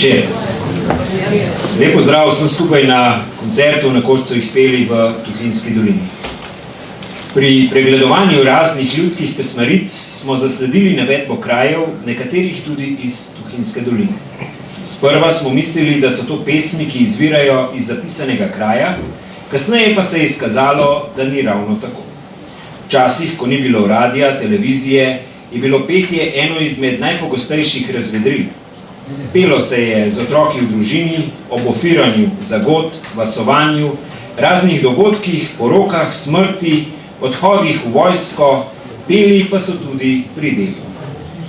večer. Lep pozdrav vsem skupaj na koncertu, na kot so jih peli v Tuhinjski dolini. Pri pregledovanju raznih ljudskih pesmaric smo zasledili navedbo krajev, nekaterih tudi iz Tuhinjske doline. Sprva smo mislili, da so to pesmi, ki izvirajo iz zapisanega kraja, kasneje pa se je izkazalo, da ni ravno tako. Včasih, ko ni bilo radija, televizije, je bilo petje eno izmed najpogostejših razvedril. Pelo se je z otroki v družini, ob ofiranju zagod, vasovanju, raznih dogodkih, porokah, smrti, odhodih v vojsko, peli pa so tudi pri delu.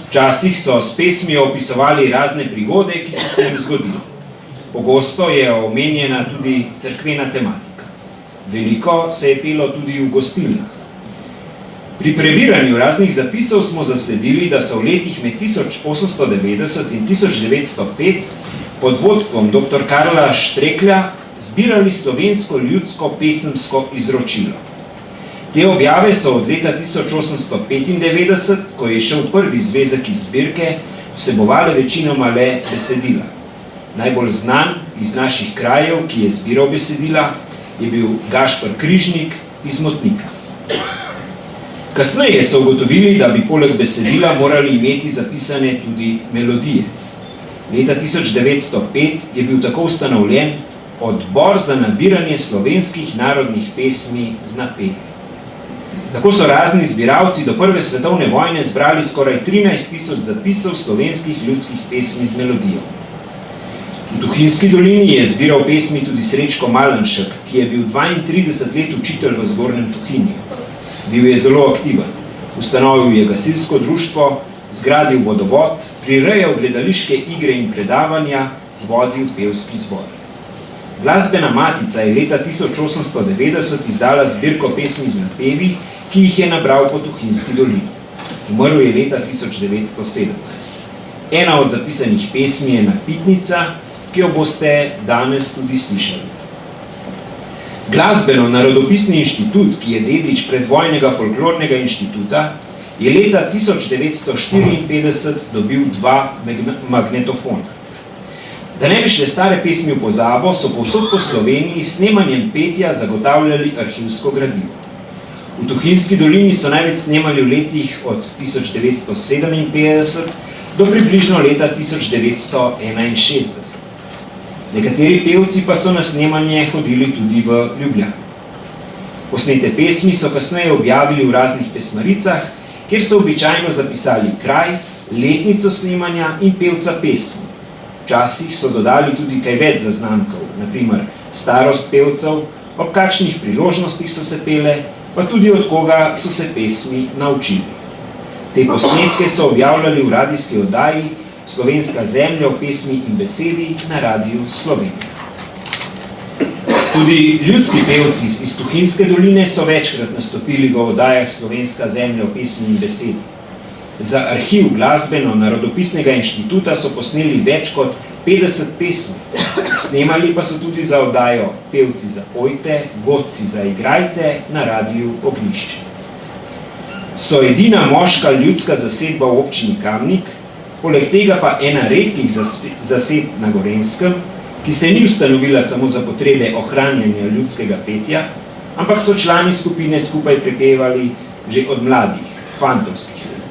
Včasih so s pesmijo opisovali razne prigode, ki so se jim zgodili. Pogosto je omenjena tudi cerkvena tematika. Veliko se je pelo tudi v gostilnah. Pri prebiranju raznih zapisov smo zasledili, da so v letih med 1890 in 1905 pod vodstvom dr. Karla Štreklja zbirali slovensko ljudsko pesemsko izročilo. Te objave so od leta 1895, ko je šel prvi zvezek iz zbirke, vsebovale večinoma le besedila. Najbolj znan iz naših krajev, ki je zbiral besedila, je bil Gašper Križnik iz Motnika. Kasneje so ugotovili, da bi poleg besedila morali imeti zapisane tudi melodije. Leta 1905 je bil tako ustanovljen Odbor za nabiranje slovenskih narodnih pesmi z napevi. Tako so razni zbiralci do prve svetovne vojne zbrali skoraj 13.000 zapisov slovenskih ljudskih pesmi z melodijo. V Tuhinjski dolini je zbiral pesmi tudi Srečko Malanšek, ki je bil 32 let učitelj v Zgornjem Tuhinju. Bil je zelo aktiven. Ustanovil je gasilsko društvo, zgradil vodovod, prirejal gledališke igre in predavanja, vodil pevski zbor. Glasbena matica je leta 1890 izdala zbirko pesmi z napevi, ki jih je nabral po Tuhinjski dolini. Umrl je leta 1917. Ena od zapisanih pesmi je Napitnica, ki jo boste danes tudi slišali. Glasbeno-narodopisni inštitut, ki je dedič predvojnega folklornega inštituta, je leta 1954 dobil 2 magnetofona. Da ne bi šle stare pesmi v pozabo, so povsod po Sloveniji s snemanjem petja zagotavljali arhivsko gradivo. V Tuhinjski dolini so največ snemali v letih od 1957 do približno leta 1961. Nekateri pevci pa so na snemanje hodili tudi v Ljubljano. Posnete pesmi so kasneje objavili v raznih pesmaricah, kjer so običajno zapisali kraj, letnico snemanja in pevca pesmi. Včasih so dodali tudi kaj več zaznamkov, na primer starost pevcev, ob kakšnih priložnostih so se pele, pa tudi od koga so se pesmi naučili. Te posnetke so objavljali v radijski oddaji Slovenska zemlja v pesmi in besedi na Radiju Slovenija. Tudi ljudski pevci iz Tuhinjske doline so večkrat nastopili v oddajah Slovenska zemlja v pesmi in besedi. Za arhiv glasbeno-narodopisnega inštituta so posneli več kot 50 pesmi. Snemali pa so tudi za oddajo Pevci zapojte, Godci zaigrajte na Radiju Ognjišče. So edina moška ljudska zasedba v občini Kamnik, poleg tega pa ena redkih zasedb na Gorenjskem, ki se ni ustanovila samo za potrebe ohranjanja ljudskega petja, ampak so člani skupine skupaj prepevali že od mladih, fantovskih let.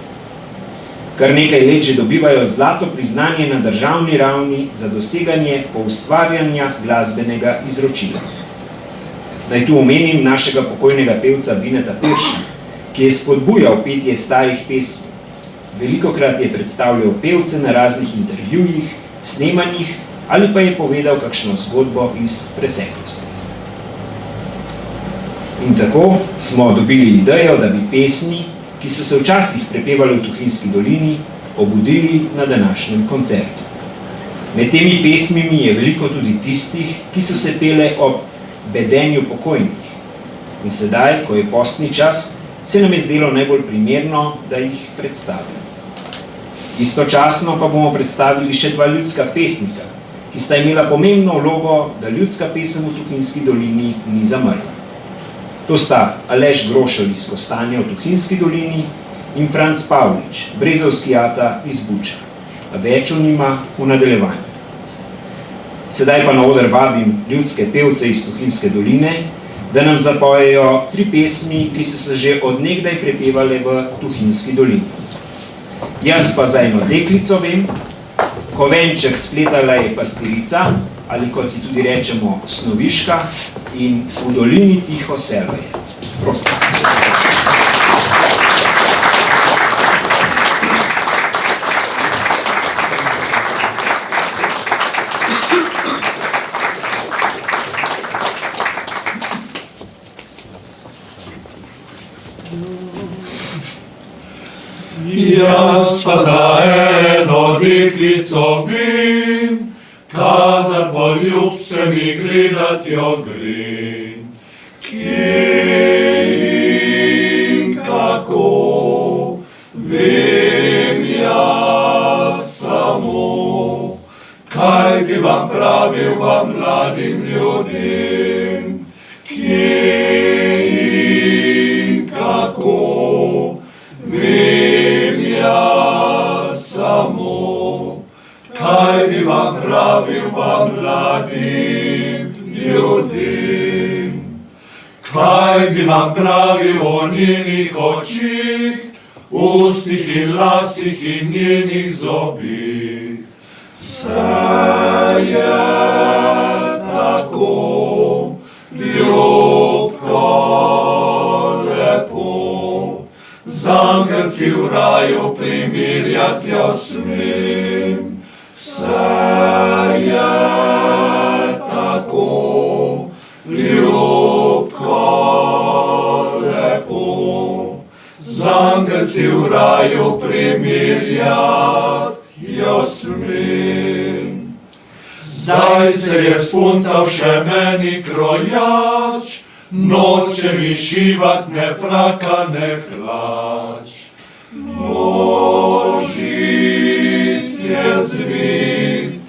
Kar nekaj let že dobivajo zlato priznanje na državni ravni za doseganje poustvarjanja glasbenega izročila. Naj tu omenim našega pokojnega pevca Bineta Pirša, ki je spodbujal petje starih pesmi. Velikokrat je predstavljal pevce na raznih intervjujih, snemanjih ali pa je povedal kakšno zgodbo iz preteklosti. In tako smo dobili idejo, da bi pesmi, ki so se včasih prepevali v Tuhinjski dolini, obudili na današnjem koncertu. Med temi pesmimi je veliko tudi tistih, ki so se pele ob bedenju pokojnih. In sedaj, ko je postni čas, se nam je zdelo najbolj primerno, da jih predstavimo. Istočasno pa bomo predstavili še 2 ljudska pesnika, ki sta imela pomembno vlogo, da ljudska pesem v Tuhinjski dolini ni zamrla. To sta Aleš Grošelj iz Kostanja v Tuhinjski dolini in Franc Pavlič, brezovski ata iz Buča. A več o njima v nadaljevanju. Sedaj pa na oder vabim ljudske pevce iz Tuhinjske doline, da nam zapojejo 3 pesmi, ki so se že od nekdaj prepevale v Tuhinjski dolini. Jaz pa za eno deklico vem, kovenček spletala je pastirica, ali kot ji tudi rečemo snoviška, in v dolini tiho selo je. Prosim. Jaz pa za eno deklico vem, kadar poljub se mi gledat jo grem. Kje in kako, vem jaz samo, kaj bi vam pravil vam mladim ljudem. Kje in kako, vem jaz samo, kaj bi vam pravil vam mladim ljudem. Kaj bi vam pravil o njenih očih, ustih in lasih in njenih zobih. Vse je tako ljubko lepo, z angelci v raju primirjat jo smem. Vse je tako ljubko lepo, z angelci v raju primirjat jo smem. Zdaj se je spuntal še meni krojač, noče mi šivat ne fraka, ne hlač. Možic je zvit,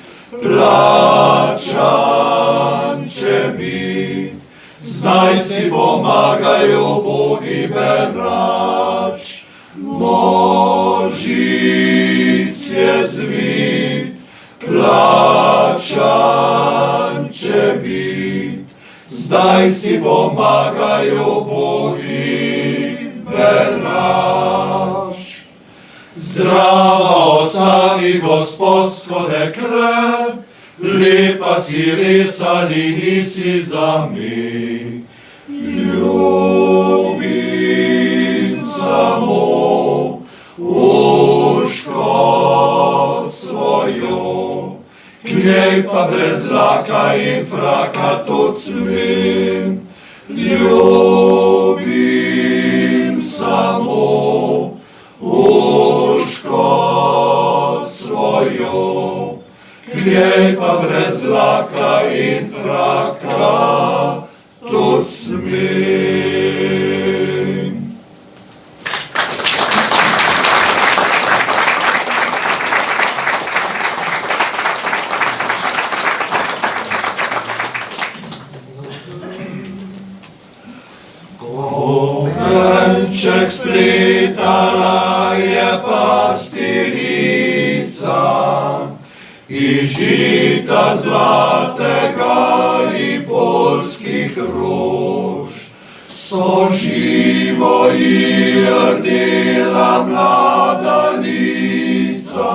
plačan čebit, zdaj si pomagajo bogi berač. Možic je zvit, plačan čebit, zdaj si pomagajo bogi berač. Zdrava ostani, gospodsko dekle, lepa si res ali nisi za me. Ljubim samo uško svojo, k njej pa brez dlaka in fraka tudi smem. Ljubim samo uško svojo, k njej pa brez dlaka in fraka tudi smem. Kovenček spletala je pastirica, iz žita zlatega in poljskih rož. So živo ji rdela mlada lica,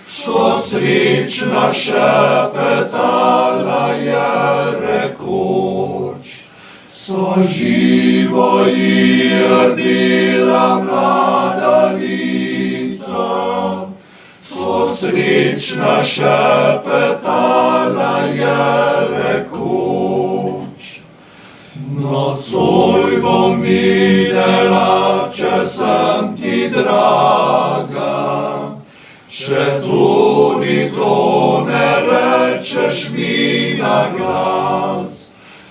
so srečna šepetala je rekoč. So živo ji rdela mlada lica, so srečna šepetala je rekoč. Nocoj bom videla, če sem ti draga, če tudi to ne rečeš mi na glas.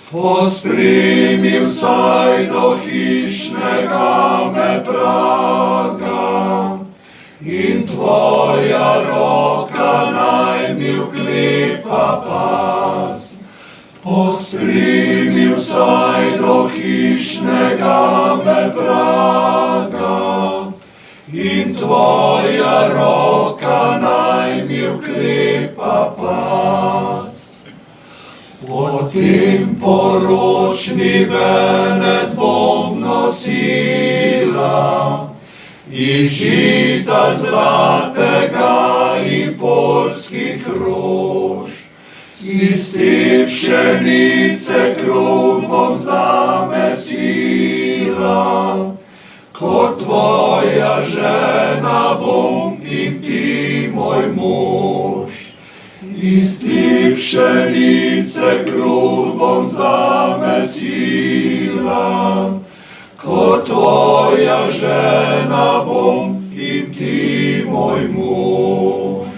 Pospremi vsaj do hišnega me praga in tvoja roka naj mi vklepa pas. Pospremi vsaj do hišnega me praga in tvoja roka naj mi vklepa pas. Potem poročni venec bom nosila, iz žita zlatega in poljskih rož. Iz te pšenice kruh bom zamesila, kot tvoja žena bom in ti moj mož. Iz te pšenice kruh bom zamesila, kot tvoja žena bom in ti moj mož.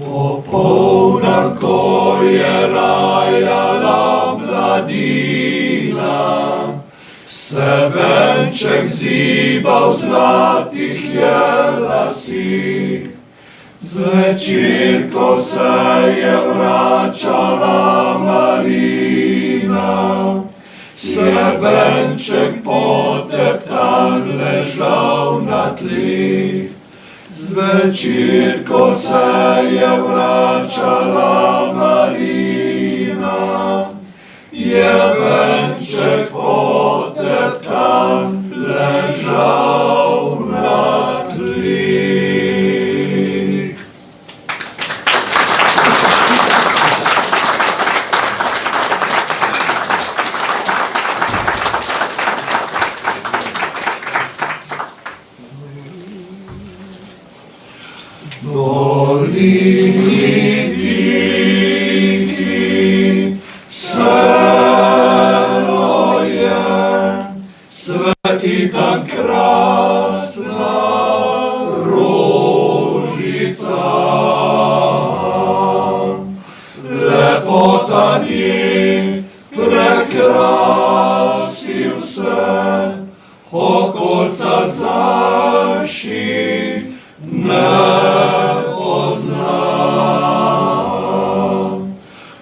Popoldan, ko je rajala mladina, se venček zibal zlatih je lasih. Zvečer, ko se je vračala Marina, se venček poteptan ležal na tleh. Zvečer, ko se je vračala Marina, je venček poteptan ležal na tleh. Dolini tihi selo je, cveti tam krasna rožica. Lepota nje prekrasi vse, okolca zaši ne poznam.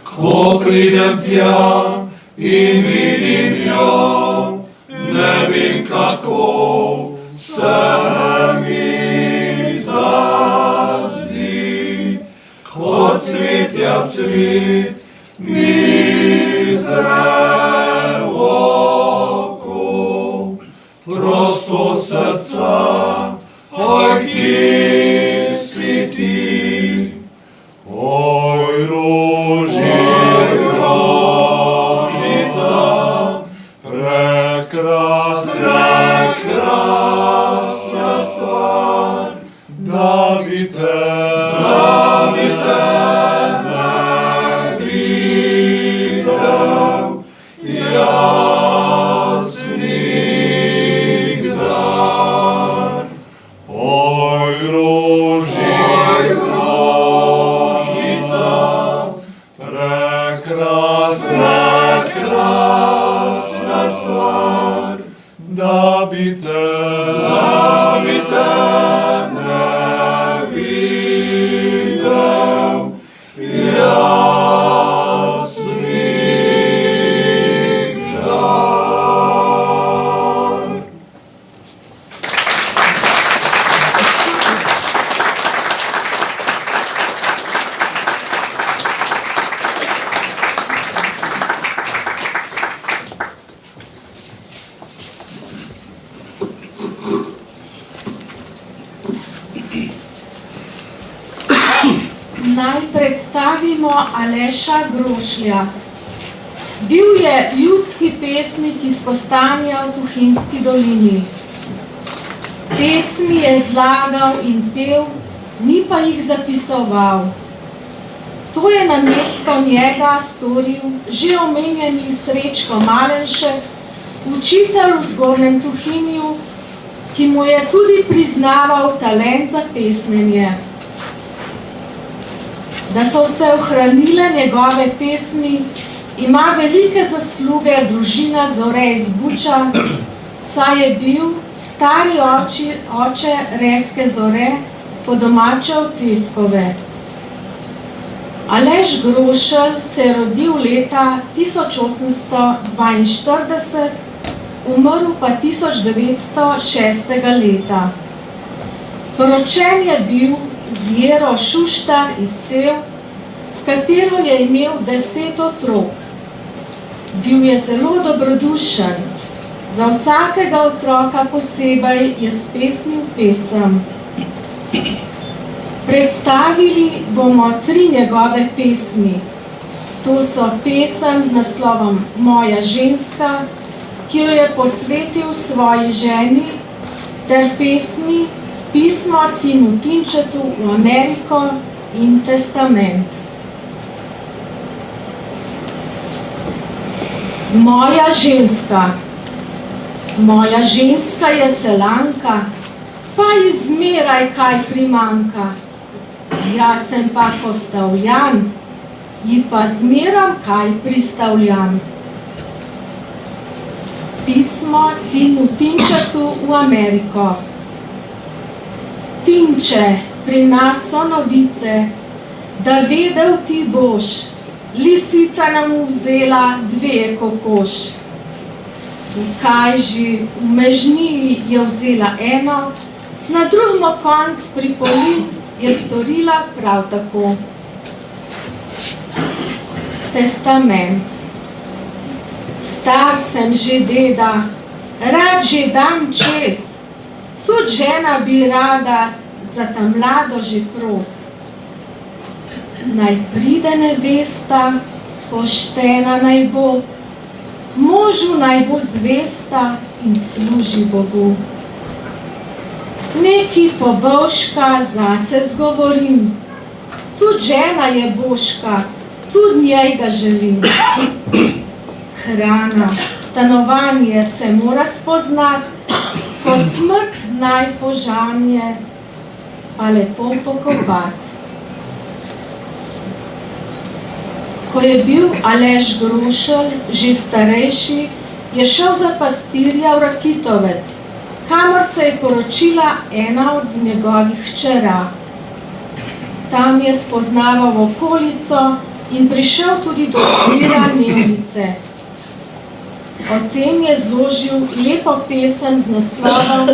Ko pridem tja in vidim jo, ne vem kako se mi zazdi. Kot cvetja cvet mi zre v oko, prosto srca, oj, kje si ti? Oj, rožica, prekrasna stvar, da bi te ne videl jaz nikdar. Oj, rožica, prekrasna stvar, da bi te ne videl jaz nikdar. Naj predstavimo Aleša Grošlja. Bil je ljudski pesnik iz Kostanja v Tuhinjski dolini. Pesmi je zlagal in pel, ni pa jih zapisoval. To je namesto njega storil že omenjeni Srečko Malenšek, učitelj v Zgornjem Tuhinju, ki mu je tudi priznaval talent za pesnenje. Da so se ohranile njegove pesmi, ima velike zasluge družina Zore iz Buča, saj je bil stari oče Reske Zore, po domače od Cevkove. Aleš Grošelj se je rodil leta 1842, umrl pa 1906. leta. Poročen je bil z Jero Šuštar iz Sev, s katero je imel 10 otrok. Bil je zelo dobrodušen, za vsakega otroka posebej je spesnil pesem. Predstavili bomo 3 njegove pesmi. To so pesem z naslovom Moja ženska, ki jo je posvetil svoji ženi, ter pesmi Pismo sinu Tinčetu v Ameriko in Testament. Moja ženska. Moja ženska je selanka, pa ji zmeraj kaj primanjka. Jaz sem pa postavljan, ji pa zmeram kaj pristavljam. Pismo sinu Tinčetu v Ameriko. Tinče, pri nas so novice, da vedel ti boš, lisica nam vzela 2 kokoš. V Kajži, v Mežniji je vzela eno, na drugem koncu pri Polin je storila prav tako. Testament. Star sem že deda, rad že dam čez, tudi žena bi rada, za ta mlado že pros. Naj pride nevesta, poštena naj bo, možu naj bo zvesta in služi Bogu. Neki pobovška zase zgovorim, tudi žena je božka, tudi njej ga želim. Hrana, stanovanje se mora spoznati, ko smrt naj požanje, pa lepo pokopati. Ko je bil Aleš Grošelj že starejši, je šel za pastirja v Rakitovec, kamor se je poročila ena od njegovih hčera. Tam je spoznaval okolico in prišel tudi do Zvira Nevlice. O tem je zložil lepo pesem z naslovom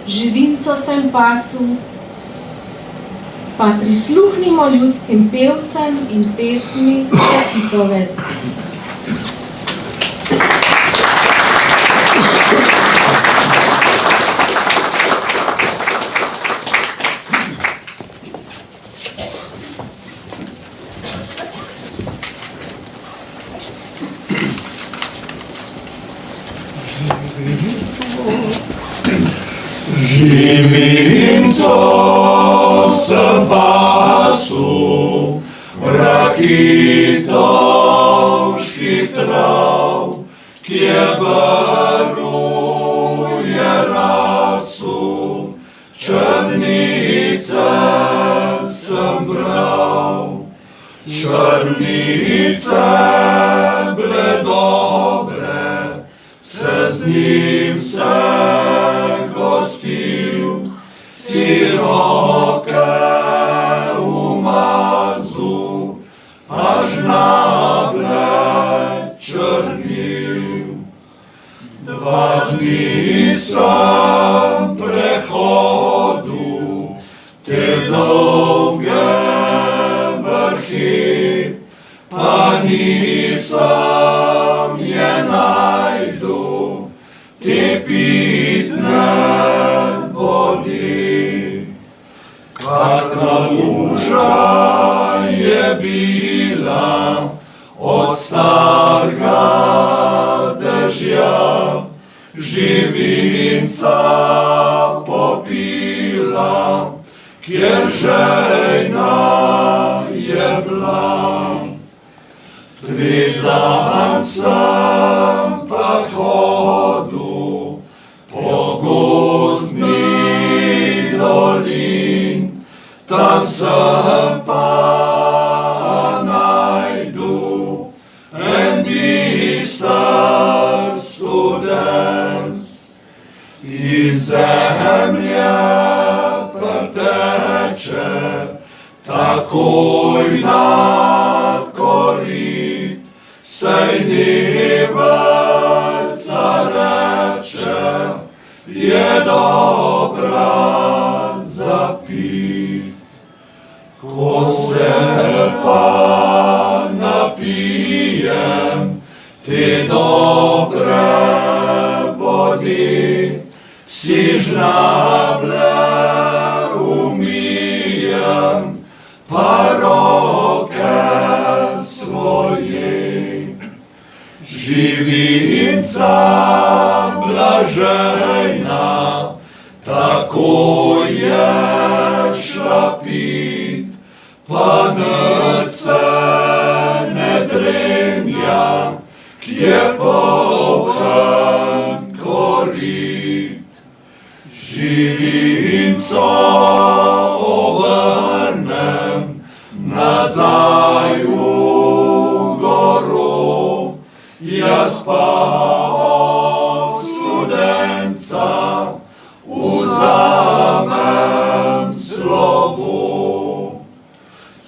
Živinco sem pasu. Pa prisluhnimo ljudskim pevcem in pesmi Rakitovec. Živinco sem pasu, rakitovških trav, kje baruje rasu, črnice sem bral. Črnice bile dobre, se z njim se gostil, siroke umazu, pa žnable črnil. 2 dni sem prehodu te dolge vrhi, pa nisem je najdu, te pitne vodi. Kakna luža je bila od starega dežja, živinca popila, kjer žejna je bila. 3 dan sem pa hodu po gozdnih dolin, tam sem pa najdu en bister student. Iz zemlje prteče takoj na korit, saj ni vrca reče, je dobra za pit. Ko se pa napijem Te dobre vodi si žnable umijem, pa roke svoje. Živica blažejna, tako je šla pit, pa nice ne dremja, kje polhen korit. Živinco obrnem nazaj v goro, jaz pa od studenca vzamem slovo.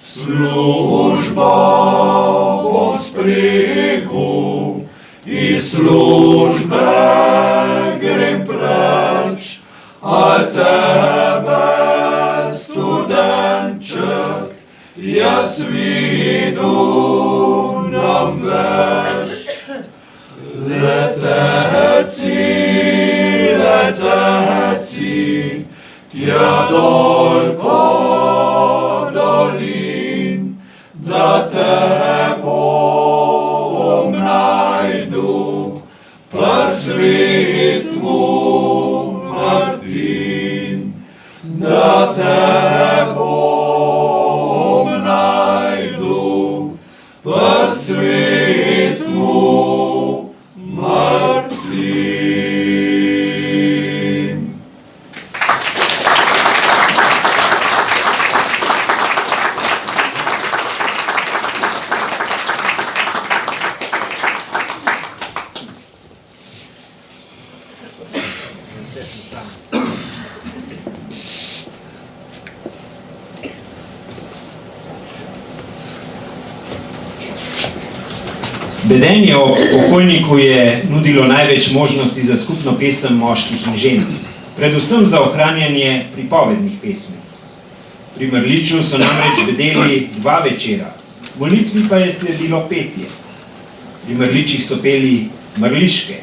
Službo bom spregel, iz službe grem preč, a tebe, studentček, jaz vidu nam več. Leteci, leteci, tja dol po dolin, da te bom najdu, pa svet mu Martin, da te bom najdu, pa svet mu Martin. Vse sem sam. Bedenje o pokojniku je nudilo največ možnosti za skupno pesem moških in žensk, predvsem za ohranjanje pripovednih pesmi. Pri Mrliču so namreč bedeli 2 večera, molitvi pa je sledilo petje. Pri Mrličih so peli mrliške,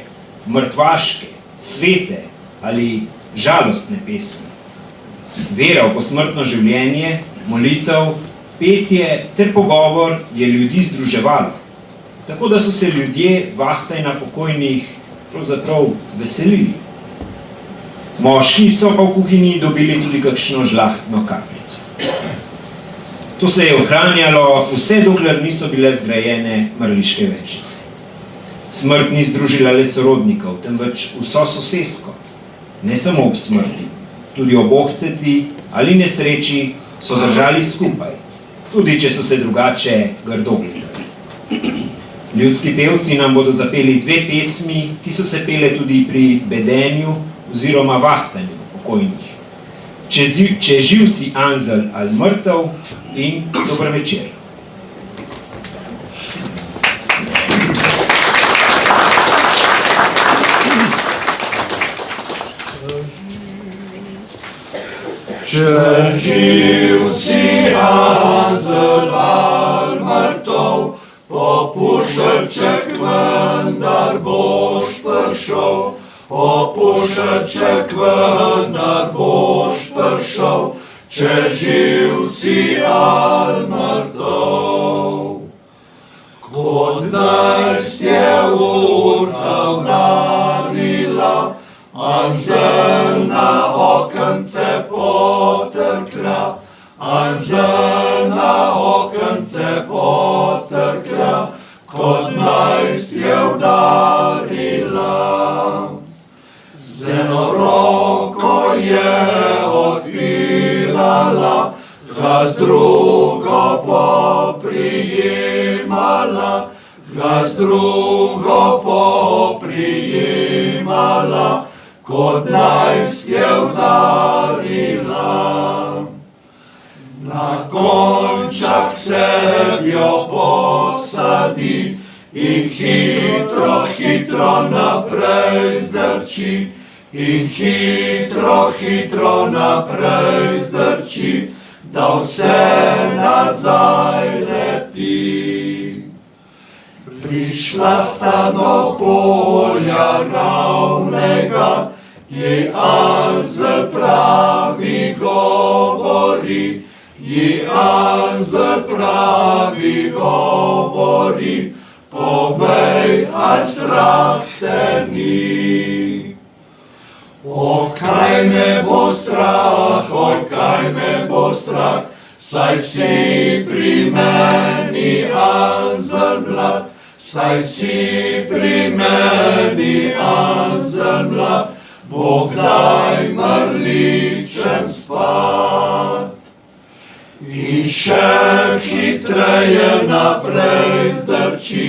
mrtvaške, svete ali žalostne pesmi. Vera v posmrtno življenje, molitev, petje ter pogovor je ljudi združevalo, tako da so se ljudje vahtajna pokojnih pravzaprav veselili. Moški so pa v kuhinji dobili tudi kakšno žlahtno kapljico. To se je ohranjalo vse dokler niso bile zgrajene mrliške vežice. Smrt ni združila le sorodnikov, temveč vso sosesko. Ne samo ob smrti, tudi ob ohceti ali nesreči so držali skupaj, tudi če so se drugače grdo gledali. Ljudski pevci nam bodo zapeli 2 pesmi, ki so se pele tudi pri bedenju oziroma vahtanju pokojnih. Če živ si anzel ali mrtev in dober večer. Če živ si anzel ali mrtev, po pušček vendar boš prišel, po pušček vendar boš prišel, če živ si ali mrtev. Kot najst je urca udarila, anzel na okence potrkla, anzel na okence potrkla, kot najst je udarila. Z eno roko je odpirala, ga z drugo poprijemala, ga z drugo poprijemala, kot najst je udarila. Na končak sebjo posadi in hitro, hitro naprej zdrči, in hitro, hitro naprej zdrči, da vse nazaj leti. Prišla sta do polja ravnega, ji anzel pravi govori, ji anzel pravi govori, povej, a strah te ni. O, kaj me bo strah, oj, kaj me bo strah, saj si pri meni anzel mlad, saj si pri meni anzel mlad, bo kdaj mrličen spat. In še hitreje naprej zdrči,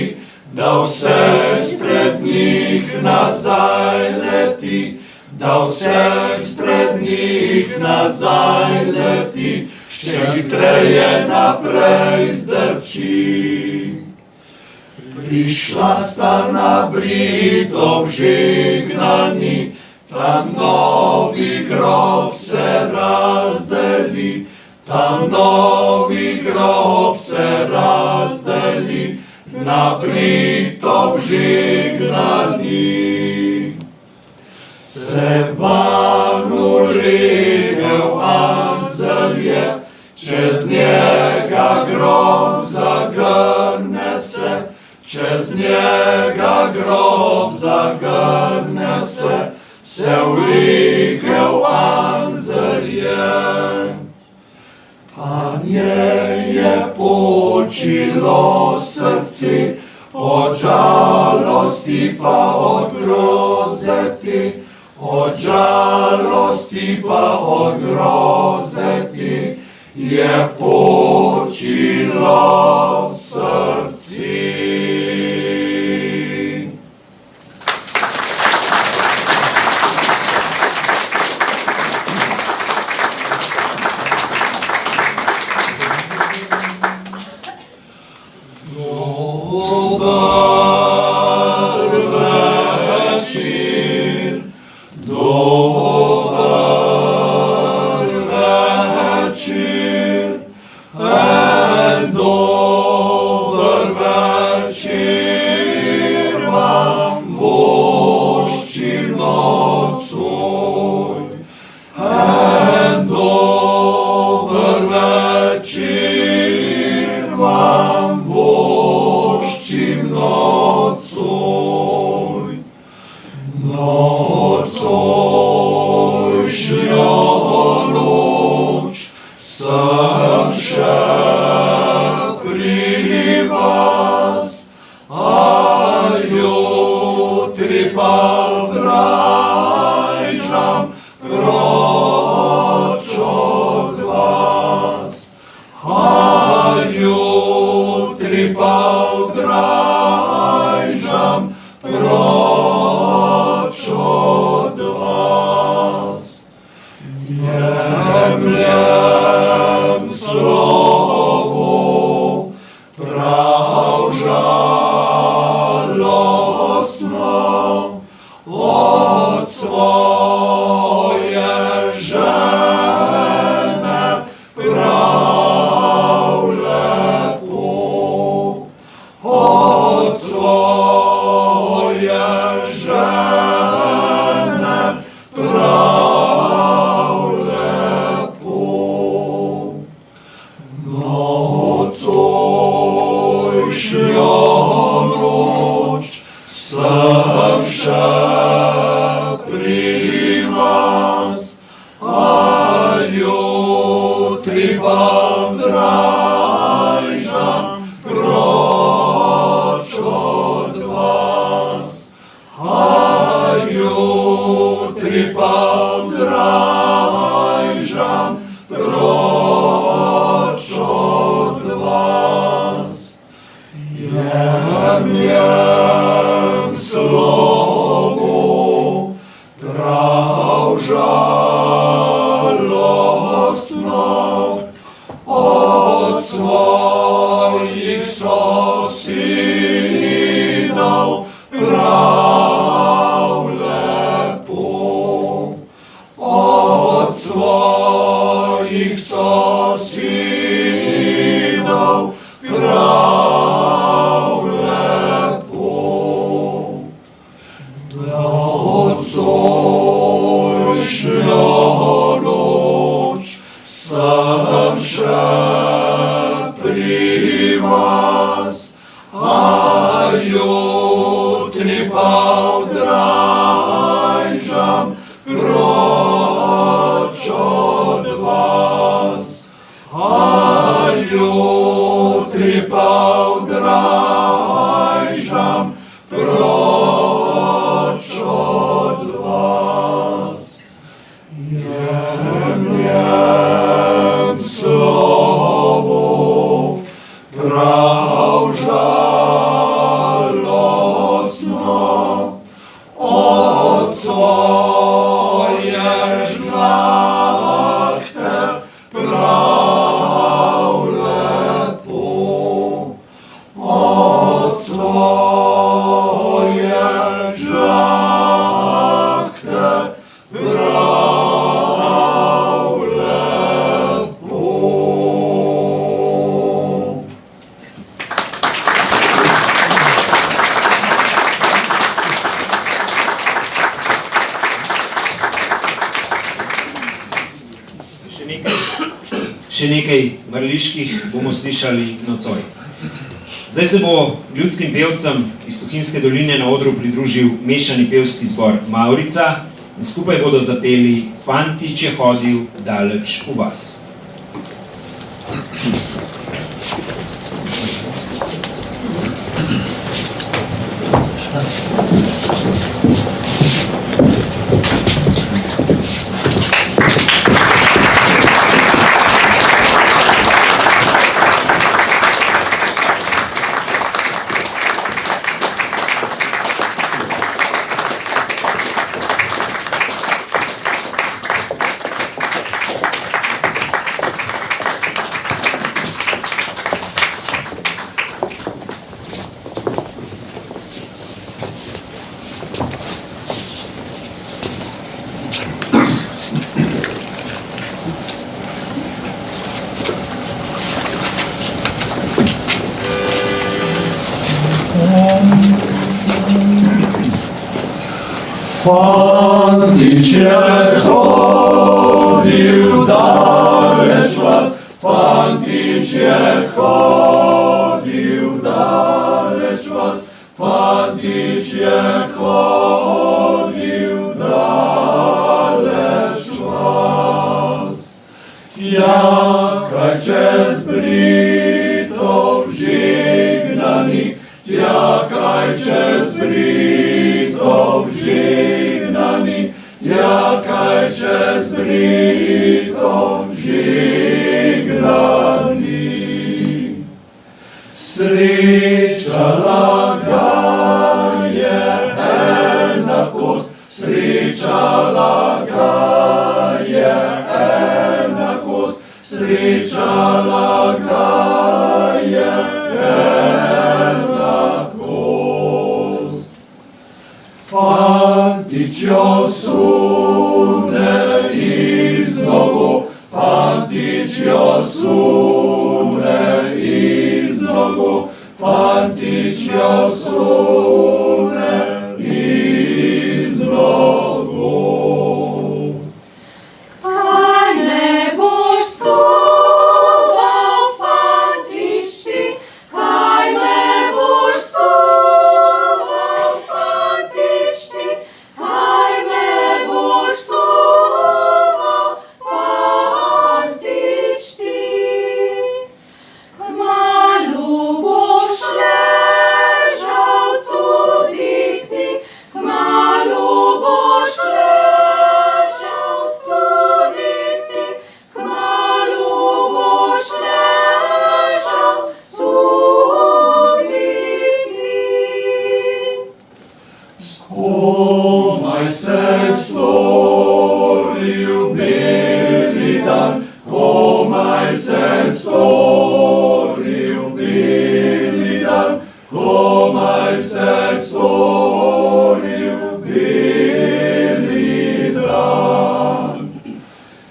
da vse spred njih nazaj leti, da vse spred njih nazaj leti, še hitreje naprej zdrči. Prišla sta na brito vžignani, tam novi grob se razdeli, tam novi grob se razdeli, na brito vžignani. Se van ulegel anzel je, čez njega grob zagrne se, čez njega grob zagrne se ulegel anzel je. Pa njej je počilo srce, od žalosti pa od grozeti, od žalosti pa od grozeti, je počilo srce. odrajžam proč od vas, a jutri pa odrajžam proč od vas. Jemljem slovo prav žalostno od svoje žlahte prav lepo, od svoje žlahte prav lepo. Še nekaj mrliških bomo slišali nocoj. Zdaj se bo ljudskim pevcem iz Tuhinjske doline na odru pridružil mešani pevski zbor Mavrica in skupaj bodo zapeli Fantič je hodil daleč v vas. Fantič je hodil daleč vas, Fantič je hodil daleč vas, Fantič je hodil daleč vas. Jakaj čez Britov žignani, jakaj čez Britov žignani, jakaj čez Britov žignani. Srečala ga je enakost, srečala ga je enakost, srečala ga je enakost. Fantič jo sune iz nogu, Fantič jo sune iz nogu, Fantič jo sune iz nogu. Kaj me boš suval, Fantič ti, kaj me boš suval, Fantič ti, kaj me boš suval, Fantič ti. Kmalu boš ležal tudi ti, kmalu boš ležal tudi ti, kmalu boš ležal tudi ti. Komaj se storil beli dan, komaj se storil beli dan, komaj se storil beli dan.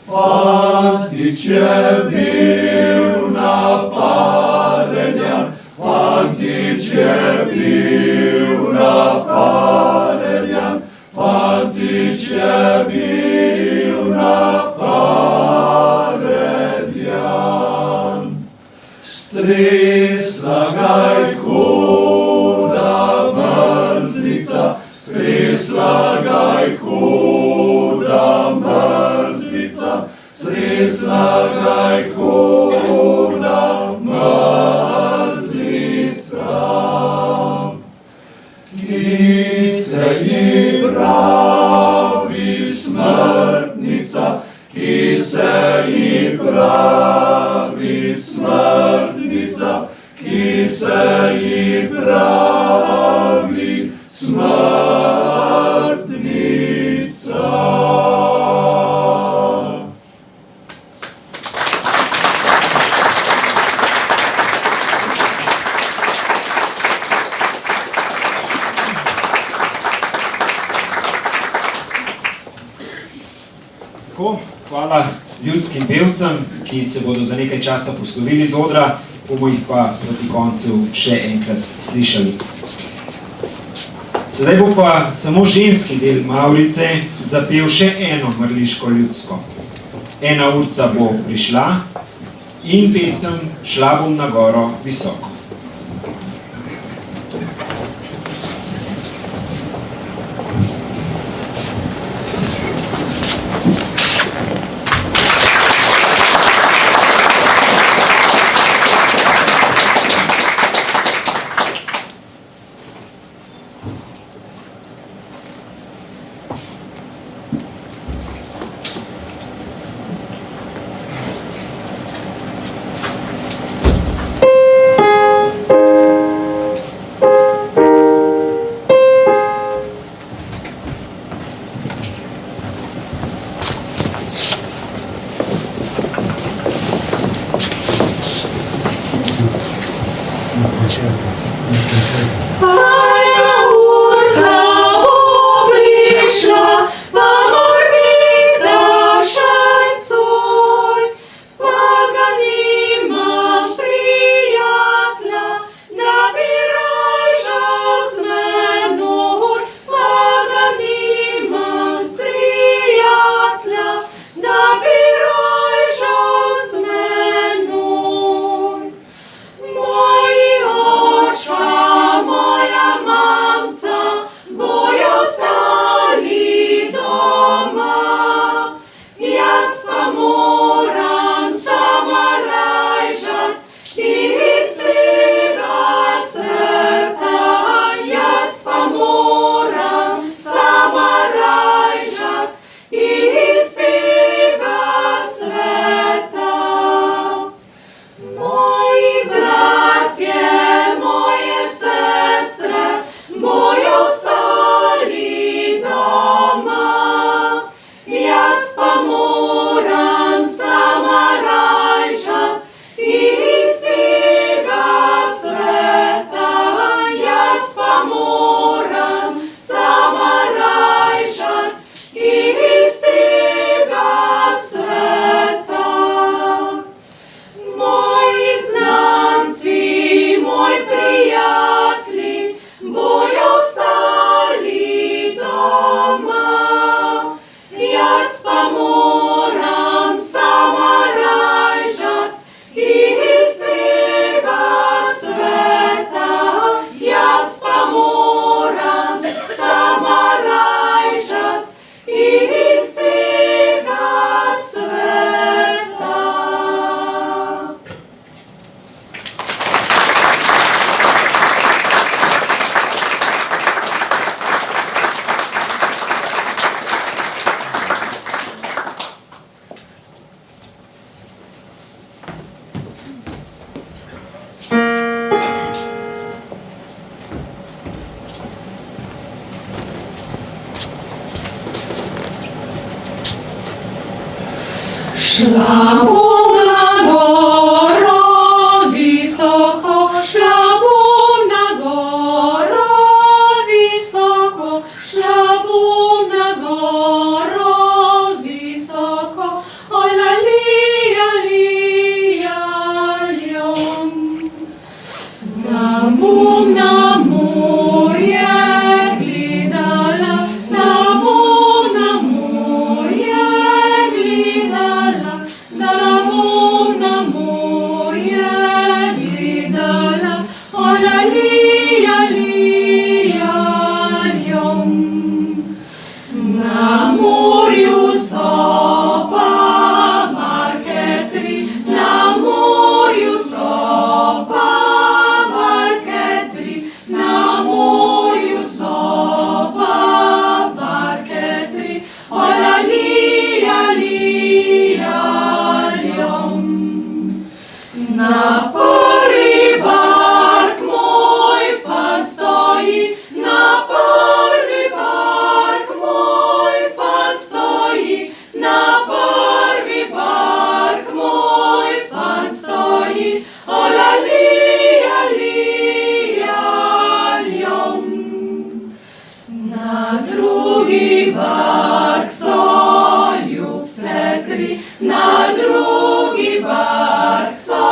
Fantič je bil napadenjan, Fantič je bil napadenjan, Fantič je bil napadenjan. stresla ga je huda mrzlica, stresla ga je huda mrzlica, ki se ji pravi smrtnica, ki se ji pravi smrtnica, ki se ji pravi smrtnica. Tako, hvala ljudskim pevcem, ki se bodo za nekaj časa poslovili z odra, bomo jih pa proti koncu še enkrat slišali. Sedaj bo pa samo ženski del Mavrice zapel še eno mrliško ljudsko. Ena urca bo prišla in pesem Šla bom na goro visoko. Szla bom na goro visoko, szla bom na goro visoko, szla bom na goro visoko, oj la lia lia liom. Na morje gledala, na morje gledala, na drugi bark so ljubce tri, na drugi bark so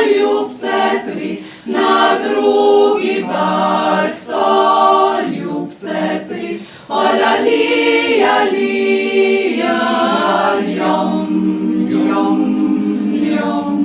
ljubce tri, na drugi bark so ljubce tri. Ola lija, lija, ljom, ljom, ljom.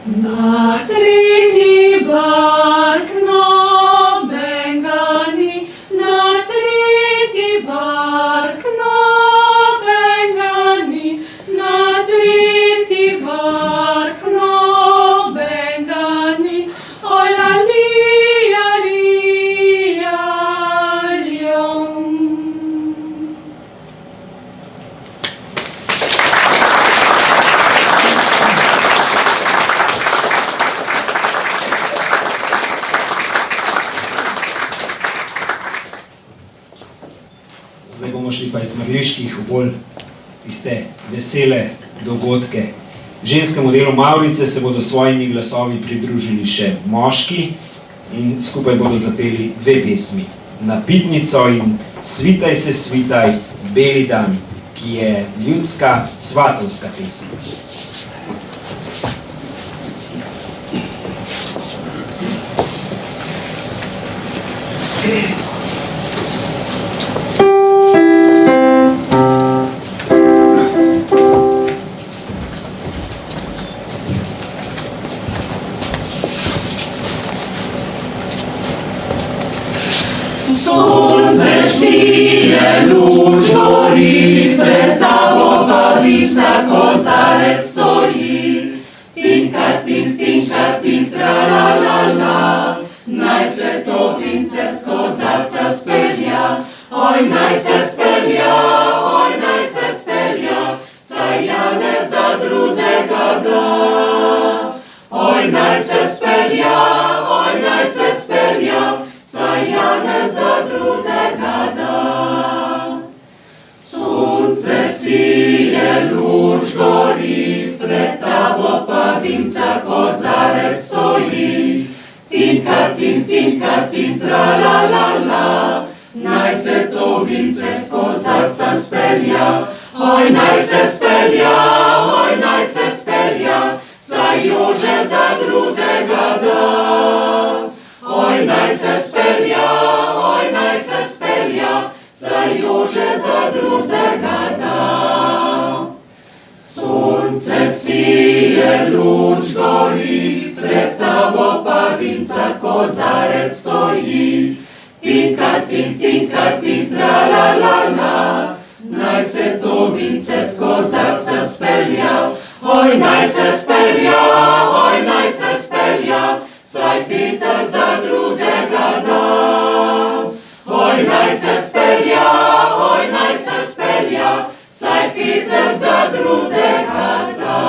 Na tretji bark nobenga ni, na tretji bark nobenga ni, na tretji bark nobenga ni. Ola lija, lija, ljom. Zdaj bomo šli pa iz Mrliških v bolj tiste vesele dogodke. Ženskemu delu Mavrice se bodo svojimi glasovi pridružili še moški in skupaj bodo zapeli dve pesmi. Napitnico in Svitaj se svitaj, beli dan, ki je ljudska svatovska pesem. Sonce sije, luč gori, pred tabo babica kozarec stoji. Tinka, tink, tra la la la, naj se to vince z kozarca spelja. Oj, naj se spelja, oj, naj se spelja, saj Janez za drugega da. Oj, naj se spelja, oj, naj se spelja, saj Janez za drugega da. Sonce sije, luč gori, pred tabo pa vinca kozarec stoji. Tinka, tink, tra la la la, naj se to vince z kozarca spelja. Oj, naj se spelja, oj, naj se spelja, saj Jože za drugega da. Oj, naj se spelja, oj, naj se spelja, saj Jože za drugega da. Sonce sije, luč gori, pred tabo pa vinca kozarec stoji. Tinka, tink, tra la la la, naj se to vince z kozarca spelja. Oj, naj se spelja, oj, naj se spelja, saj Peter za drugega da. Oj, naj se spelja, oj, naj se spelja, saj Peter za drugega da.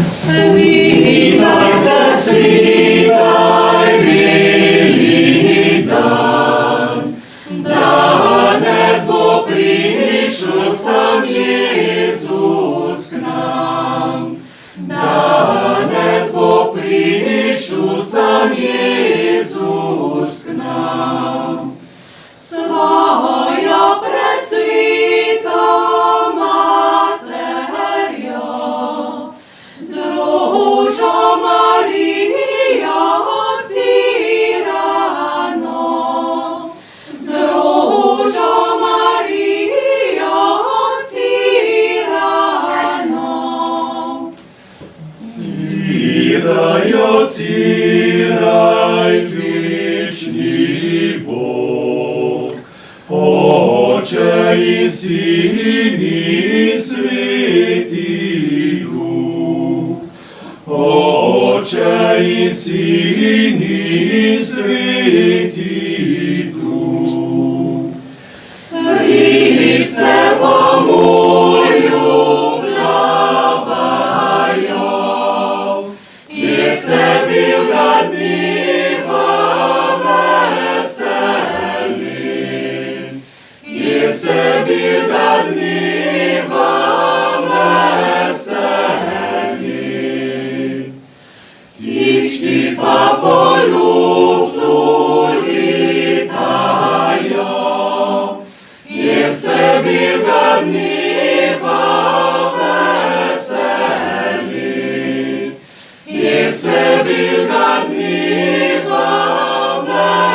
Svitaj se, svitaj, beli dan, danes bo prišel sam Jezus k nam. Danes bo prišel sam Jezus k nam. Svojo presvito materjo, z rožo Marijo ocirano, z rožo Marijo ocirano. Ciraj, ociraj, večni Bog, Oče in Sin in Sveti Duh. Oče in Sin i Sveti Duh. Rice bomu ljubljavajo, jer se bilga dneva veseli, jer se bilga dneva veseli. Tišči pa po luftu litajo, jer se bilga dneva veseli, jer se bilga dneva veseli.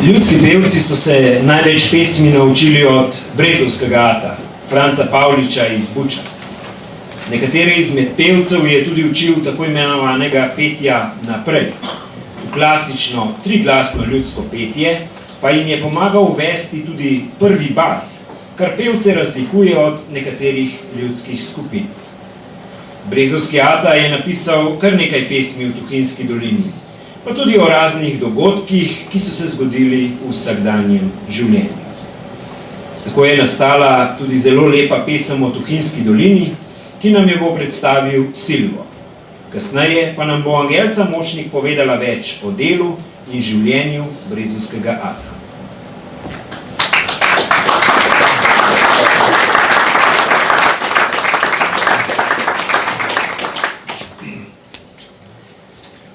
Ljudski pevci so se največ pesmi naučili od brezovskega ata, Franca Pavliča iz Buča. Nekatere izmed pevcev je tudi učil tako imenovanega petja naprej. V klasično triglasno ljudsko petje pa jim je pomagal uvesti tudi prvi bas, kar pevce razlikuje od nekaterih ljudskih skupin. Brezovski ata je napisal kar nekaj pesmi v Tuhinjski dolini, pa tudi o raznih dogodkih, ki so se zgodili v vsakdanjem življenju. Tako je nastala tudi zelo lepa pesem o Tuhinjski dolini, ki nam jo bo predstavil Silvo. Kasneje pa nam bo Angelca Močnik povedala več o delu in življenju brezovskega ata.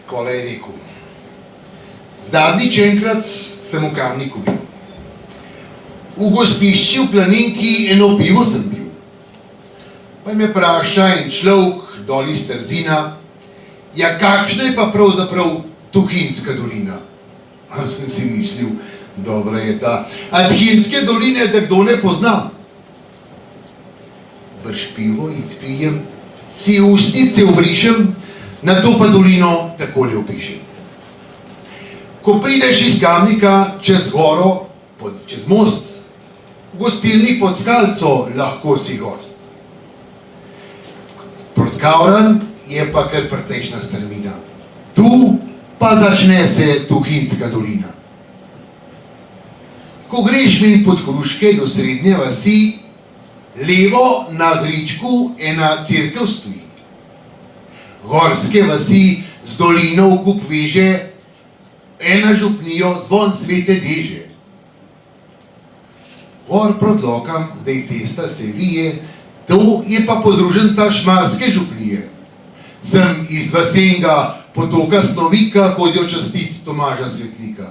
Kole je rekel. Zadnjič enkrat sem v Kamniku bil. V gostišči v Planinki eno pivo sem bil. Pa me vpraša en človek dol iz Trzina, ja, kakšna je pa pravzaprav Tuhinjska dolina? A sem si mislil, dobra je ta, a Tuhinjske doline da kdo ne pozna. Brž pivo izpijem, si ustnice obrišem, na to pa dolino takole opišem. Ko prideš iz Kamnika čez goro, čez most, v gostilni pod Skalco lahko si gost. Proti Kavran je pa kar precejšna strmina. Tu pa začne se Tuhinjska dolina. Ko greš min pod Hruške do srednje vasi, levo na gričku ena cerkev stoji. Gorske vasi z dolino v kup veže, ena župnijo zvon Svete Neže. Gor proti Lokam, zdaj cesta se vije, to je pa podruženca Šmarske župnije. Sem iz vasenga potoka Snovika hodijo častit Tomaža Svetnika.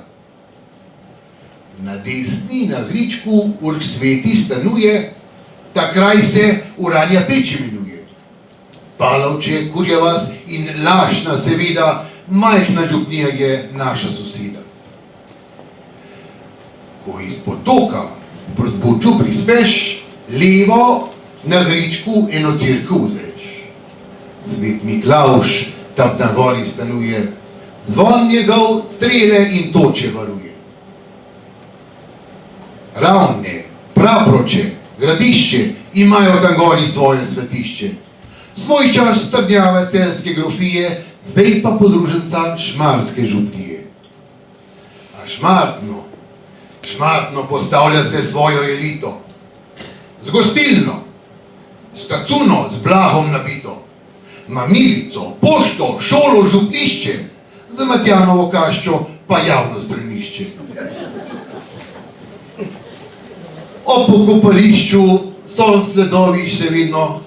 Na desni, na gričku, Urk Sveti stanuje, ta kraj se Uranja Peč imenuje. Palavče, Kurjavas in Lašna, seveda, majhna župnija je naša soseda. Ko iz potoka proti Buču prispeš, levo na gričku eno cerkev uzreš. Svet Miklavž tam na gori stanuje, zvon njegov strele in toče varuje. Ravne, Praproče, Gradišče imajo tam gori svoje svetišče. Svoj čas strnjave celjske grofije, zdaj pa podruženca Šmarske župnije. A Šmartno postavlja se svojo elito. z gostilno, s tacuno, z blahom nabito, mamilico, pošto, šolo, župnišče, za Matjanovo kaščo pa javno stranišče. Ob pokopališču so sledovi še vedno,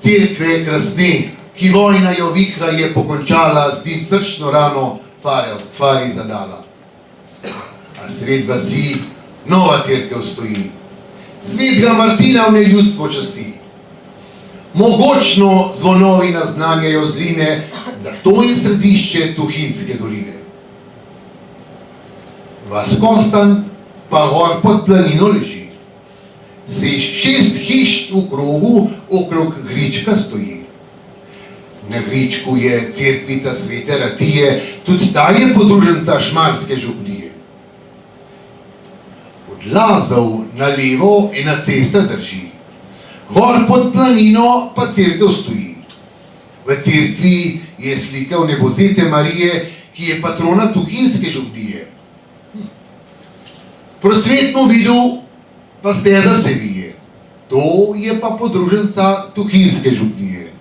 cerkve krasne, ki vojna jo vihra je pokončala, z njim srčno rano Fari zadala. A sred vasi nova cerkev stoji, Svetega Martina v neljudstvo časti. Mogočno zvonovi naznanjajo zline, da to je središče Tuhinjske doline. Vas Kostan pa gor pod planino leži. Se 6 hiš v krogu okrog Grička stoji. Na Gričku je cerkvica Svete Ratije, tudi ta je podruženca Šmarske župnije. Od Lazov na levo ena cesta drži. Gor pod planino pa cerkev stoji. V cerkvi je slika Vnebovzete Marije, ki je patrona Tuhinjske župnije. Procvetno vidu pa steza se vije. To je pa podruženca Tuhinjske župnije.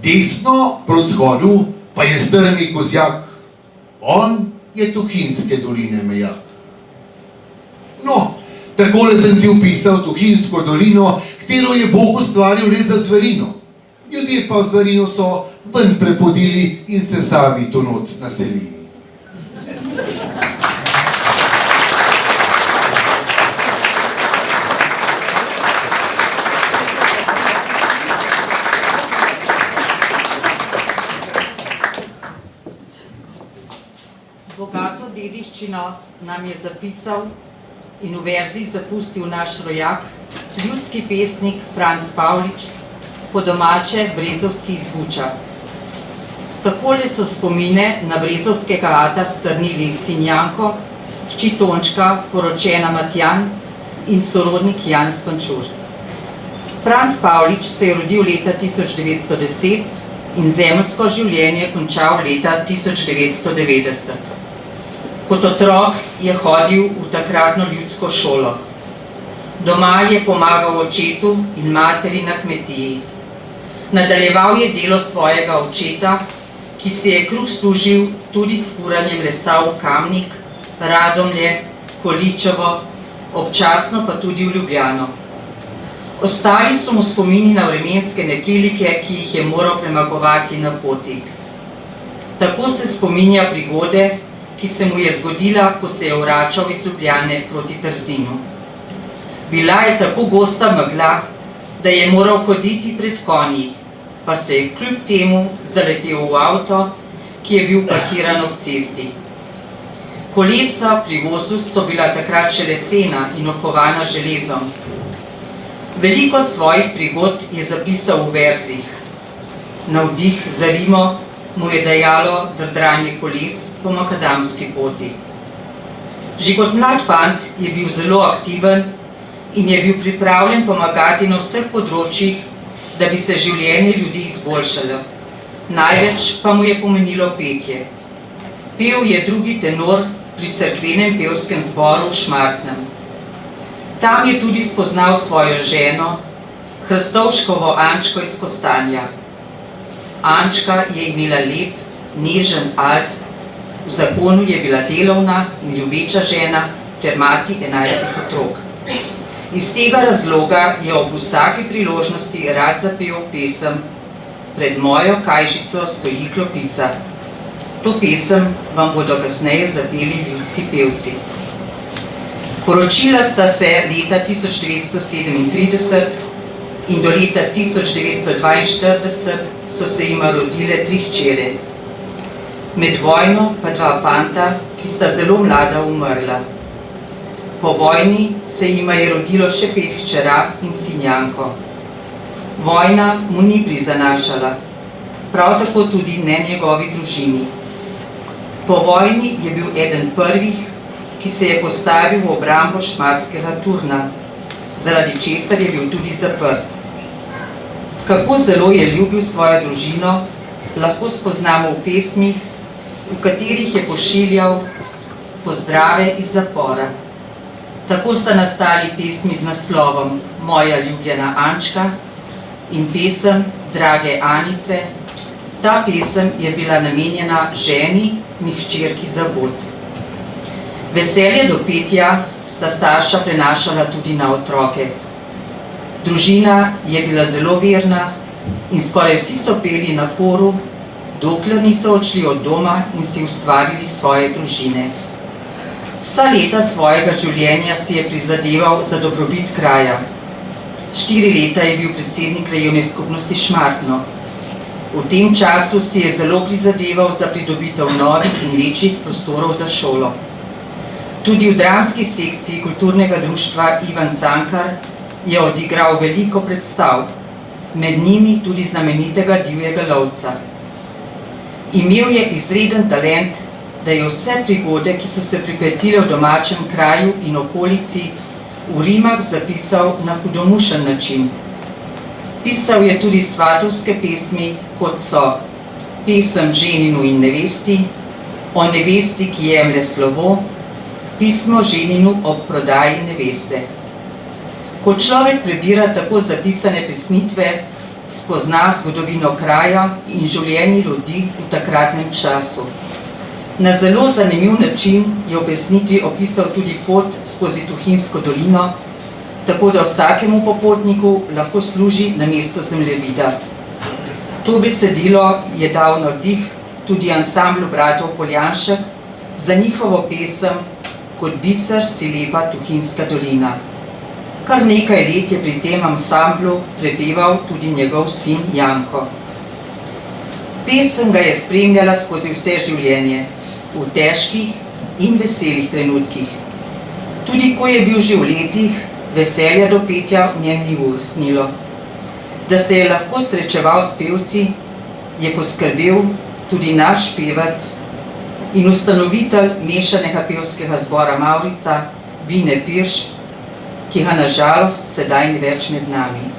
Desno proti shodu pa je strmi Kozjak. On je Tuhinjske doline mejak. No, takole sem ti opisal Tuhinjsko dolino, katero je Bog ustvaril le za zverino. Ljudje pa v zverino so ven prepodili in se sami to not naselili. Bogato dediščino nam je zapisal in v verzih zapustil naš rojak, ljudski pesnik Franc Pavlič, po domače brezovski iz Buča. Takole so spomine na brezovskega ata strnili sin Janko, hči Tončka, poročena Matjan in sorodnik Jan Spančur. Franc Pavlič se je rodil leta 1910 in zemeljsko življenje končal leta 1990. Kot otrok je hodil v takratno ljudsko šolo. Doma je pomagal očetu in materi na kmetiji. Nadaljeval je delo svojega očeta, ki se je kruh služil tudi s furanjem lesa v Kamnik, Radomlje, Količevo, občasno pa tudi v Ljubljano. Ostali so mu spomini na vremenske neprilike, ki jih je moral premagovati na poti. Tako se spominja prigode, ki se mu je zgodila, ko se je vračal iz Ljubljane proti Trzinu. Bila je tako gosta megla, da je moral hoditi pred konji, pa se je kljub temu zaletel v avto, ki je bil parkiran ob cesti. Kolesa pri vozu so bila takrat še lesena in okovana železom. Veliko svojih prigod je zapisal v verzih. Navdih za rimo mu je dajalo drdranje koles po makadamski poti. Že kot mlad fant je bil zelo aktiven in je bil pripravljen pomagati na vseh področjih, da bi se življenje ljudi izboljšalo. Največ pa mu je pomenilo petje. Pel je drugi tenor pri cerkvenem pevskem zboru v Šmartnem. Tam je tudi spoznal svojo ženo, Hrastovškovo Ančko iz Kostanja. Ančka je imela lep, nežen alt, v zakonu je bila delovna in ljubeča žena ter mati 11 otrok. Iz tega razloga je ob vsaki priložnosti rad zapel pesem Pred mojo kajžico stoji klopica. To pesem vam bodo kasneje zapeli ljudski pevci. Poročila sta se leta 1937 in do leta 1942 so se jima rodile 3 hčere. Med vojno pa 2 fanta, ki sta zelo mlada umrla. Po vojni se jima je rodilo še 5 hčera in sin Janko. Vojna mu ni prizanašala, prav tako tudi ne njegovi družini. Po vojni je bil eden prvih, ki se je postavil v obrambo šmarskega Turna, zaradi česar je bil tudi zaprt. Kako zelo je ljubil svojo družino, lahko spoznamo v pesmih, v katerih je pošiljal pozdrave iz zapora. Tako sta nastali pesmi z naslovom Moja ljubljena Ančka in pesem Drage Anice. Ta pesem je bila namenjena ženi in hčerki za god. Veselje do petja sta starša prenašala tudi na otroke. Družina je bila zelo verna in skoraj vsi so peli na koru, dokler niso odšli od doma in si ustvarili svoje družine. Vsa leta svojega življenja si je prizadeval za dobrobit kraja. 4 leta je bil predsednik krajevne skupnosti Šmartno. V tem času si je zelo prizadeval za pridobitev novih in večjih prostorov za šolo. Tudi v dramski sekciji kulturnega društva Ivan Cankar je odigral veliko predstav, med njimi tudi znamenitega Divjega lovca. Imel je izreden talent, da je vse prigode, ki so se pripetile v domačem kraju in okolici, v rimah zapisal na hudomušen način. Pisal je tudi svatovske pesmi, kot so Pesem ženinu in nevesti, O nevesti, ki jemlje slovo, Pismo ženinu ob prodaji neveste. Ko človek prebira tako zapisane pesnitve, spozna zgodovino kraja in življenje ljudi v takratnem času. Na zelo zanimiv način je v pesnitvi opisal tudi pot skozi Tuhinjsko dolino, tako da vsakemu popotniku lahko služi namesto zemljevida. To besedilo je dal navdih tudi ansamblu bratov Poljanšek za njihovo pesem Kot biser si lepa Tuhinjska dolina. Kar nekaj let je pri tem ansamblu prepeval tudi njegov sin Janko. Pesem ga je spremljala skozi vse življenje, v težkih in veselih trenutkih. Tudi ko je bil že v letih, veselja do petja v njem ni uvrstnilo. Da se je lahko srečeval s pevci, je poskrbel tudi naš pevec in ustanovitelj mešanega pevskega zbora Mavrica, Bine Pirš, ki ga na žalost sedaj ni več med nami.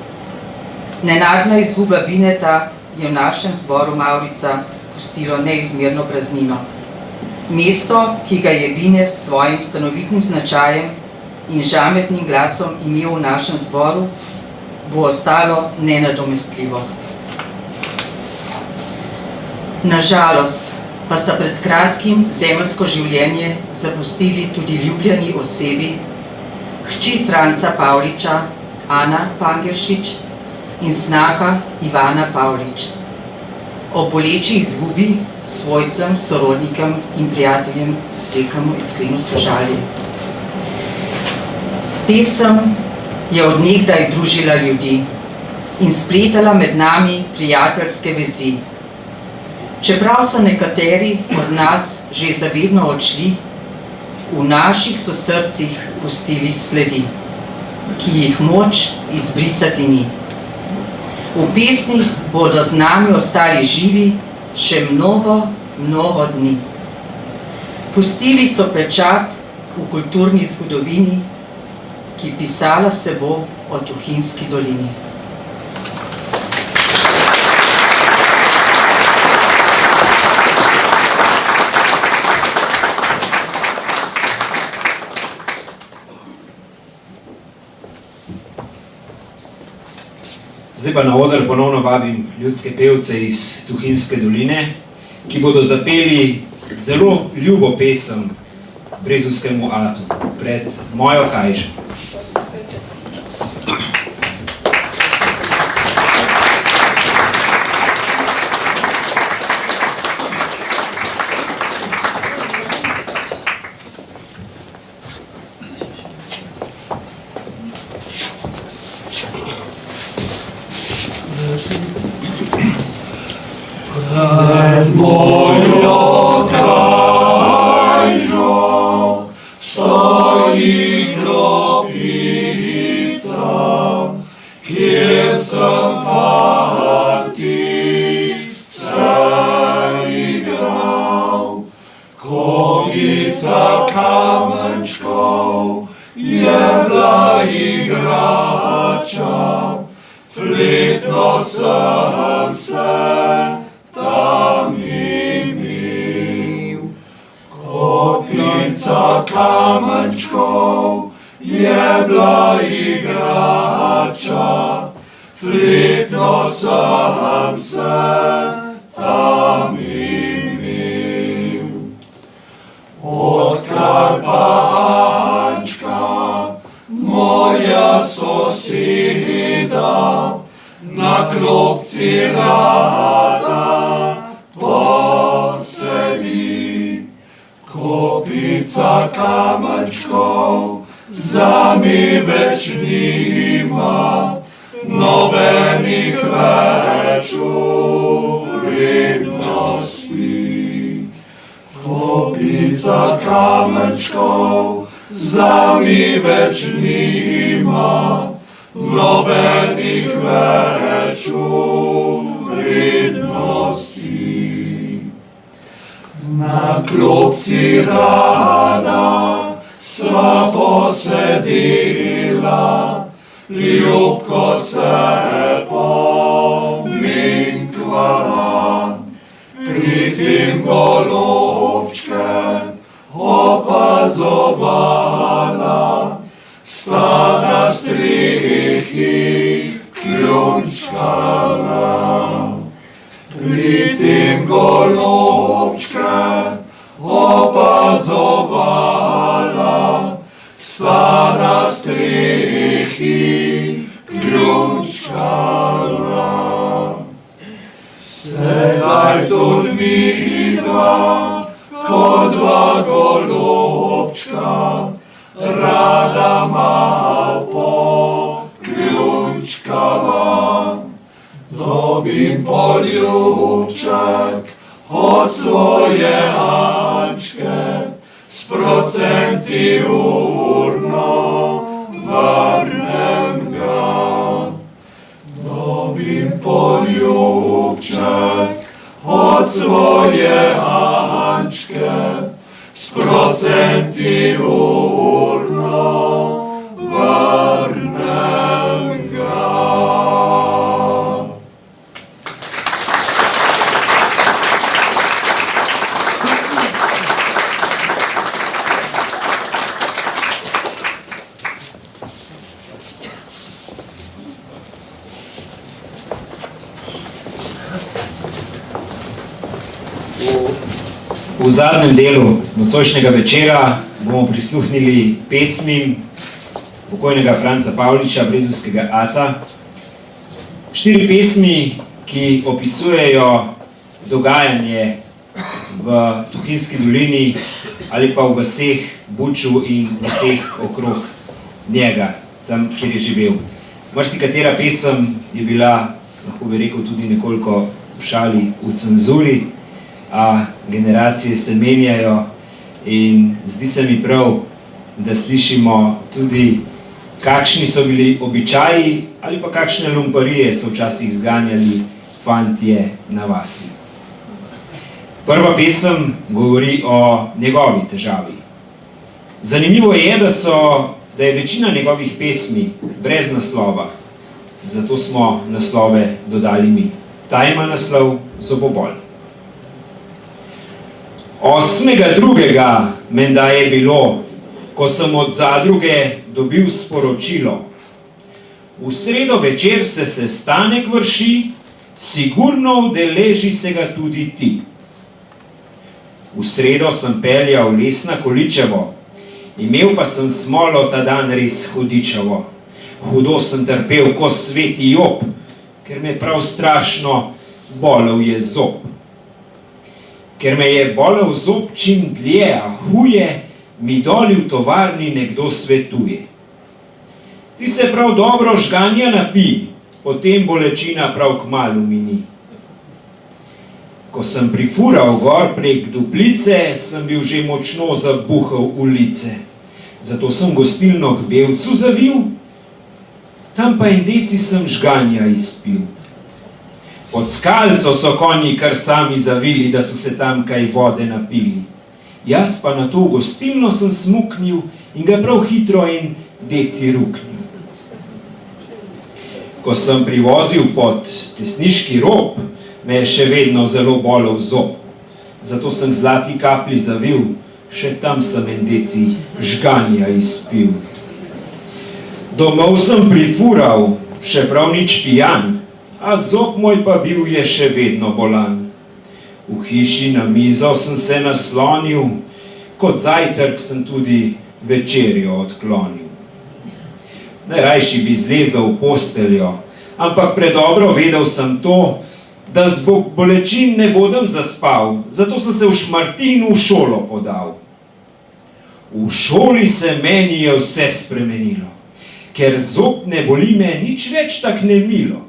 Nenadna izguba Bineta je v našem zboru Mavrica pustilo neizmerno praznino. Mesto, ki ga je Bine s svojim stanovitnim značajem in žametnim glasom imel v našem zboru, bo ostalo nenadomestljivo. Na žalost pa sta pred kratkim zemeljsko življenje zapustili tudi ljubljeni osebi, hči Franca Pavliča, Ana Pangeršič in snaha Ivana Pavlič. O boleči izgubi svojcem, sorodnikom in prijateljem izrekamo iskreno sožalje. Pesem je od nekdaj družila ljudi in spletala med nami prijateljske vezi. Čeprav so nekateri od nas že zavedno odšli, v naših so srcih pustili sledi, ki jih moč izbrisati ni. V pesmih bodo z nami ostali živi še mnogo, mnogo dni. Pustili so pečat v kulturni zgodovini, ki pisala se bo o Tuhinjski dolini. Zdaj pa na oder ponovno vabim ljudske pevce iz Tuhinjske doline, ki bodo zapeli zelo ljubo pesem Brezovskemu atu pred mojo Kajžo. Pred mojo Kajžo stoji klopica, kjer sem fanti se igral. Klopica kamenčkov je bila igrača, fletno srce tam imel. Klopica kamenčkov bila igrača, fletno sem se tam imel. Odkar pa Ančka, moja soseda, na klopci rada posedi. Kopica kamenčkov zami več nima, nobenih več vrednosti. Kopica kamenčkov zami več nima, nobenih več vrednosti. Na klopci rada sva posedila, ljubko se pominkvala. Pri tem golobčke opazovala, sta na strehi kljunčkala. Pri tem golobčke opazovala, sta na strehi kljunčkala. Sedaj tudi midva, kot dva golobčka, rada mal pokljunčkava. Dobim poljubček od svoje Ančke, s procenti urno vrnem ga. Dobim poljubček od svoje Ančke, s procenti urno vrnem ga. V zadnjem delu nocojšnjega večera bomo prisluhnili pesmim pokojnega Franca Pavliča, brezovskega ata. 4 pesmi, ki opisujejo dogajanje v Tuhinjski dolini ali pa v vaseh Buču in vaseh okrog njega, tam, kjer je živel. Marsikatera pesem je bila, lahko bi rekel, tudi nekoliko v šali, v cenzuri, a generacije se menjajo in zdi se mi prav, da slišimo tudi, kakšni so bili običaji ali pa kakšne lumparije so včasih zganjali fantje na vasi. Prva pesem govori o njegovi težavi. Zanimivo je, da je večina njegovih pesmi brez naslova, zato smo naslove dodali mi. Ta ima naslov Zobobol. 8.2. menda je bilo, ko sem od zadruge dobil sporočilo. V sredo večer se sestanek vrši, sigurno udeleži se ga tudi ti. V sredo sem peljal les na Količevo, imel pa sem smolo ta dan res hudičevo. Hudo sem trpel ko sveti Job, ker me prav strašno bolel je zob. Ker me je bolel zob čim dlje, a huje, mi doli v tovarni nekdo svetuje. Ti se prav dobro žganja napij, potem bolečina prav kmalu mini. Ko sem prifural gor prek Duplice, sem bil že močno zabuhal ulice. Zato sem gostilno k Belcu zavil, tam pa en deci sem žganja izpil. Pod skalco so konji kar sami zavili, da so se tam kaj vode napili. Jaz pa na to gostilno sem smuknil in ga prav hitro en deci ruknil. Ko sem privozil pod Tesniški rob, me je še vedno zelo bolel zob. Zato sem zlati kapli zavil, še tam sem en deci žganja izpil. Domov sem prifural, še prav nič pijan, a zob moj pa bil je še vedno bolan. V hiši na mizo sem se naslonil, kot zajtrk sem tudi večerjo odklonil. Najrajši bi zlezel v posteljo, ampak predobro vedel sem to, da zbog bolečin ne bodem zaspal, zato sem se v Šmartinu v šolo podal. V šoli se meni je vse spremenilo, ker zob ne boli me nič več tak nemilo.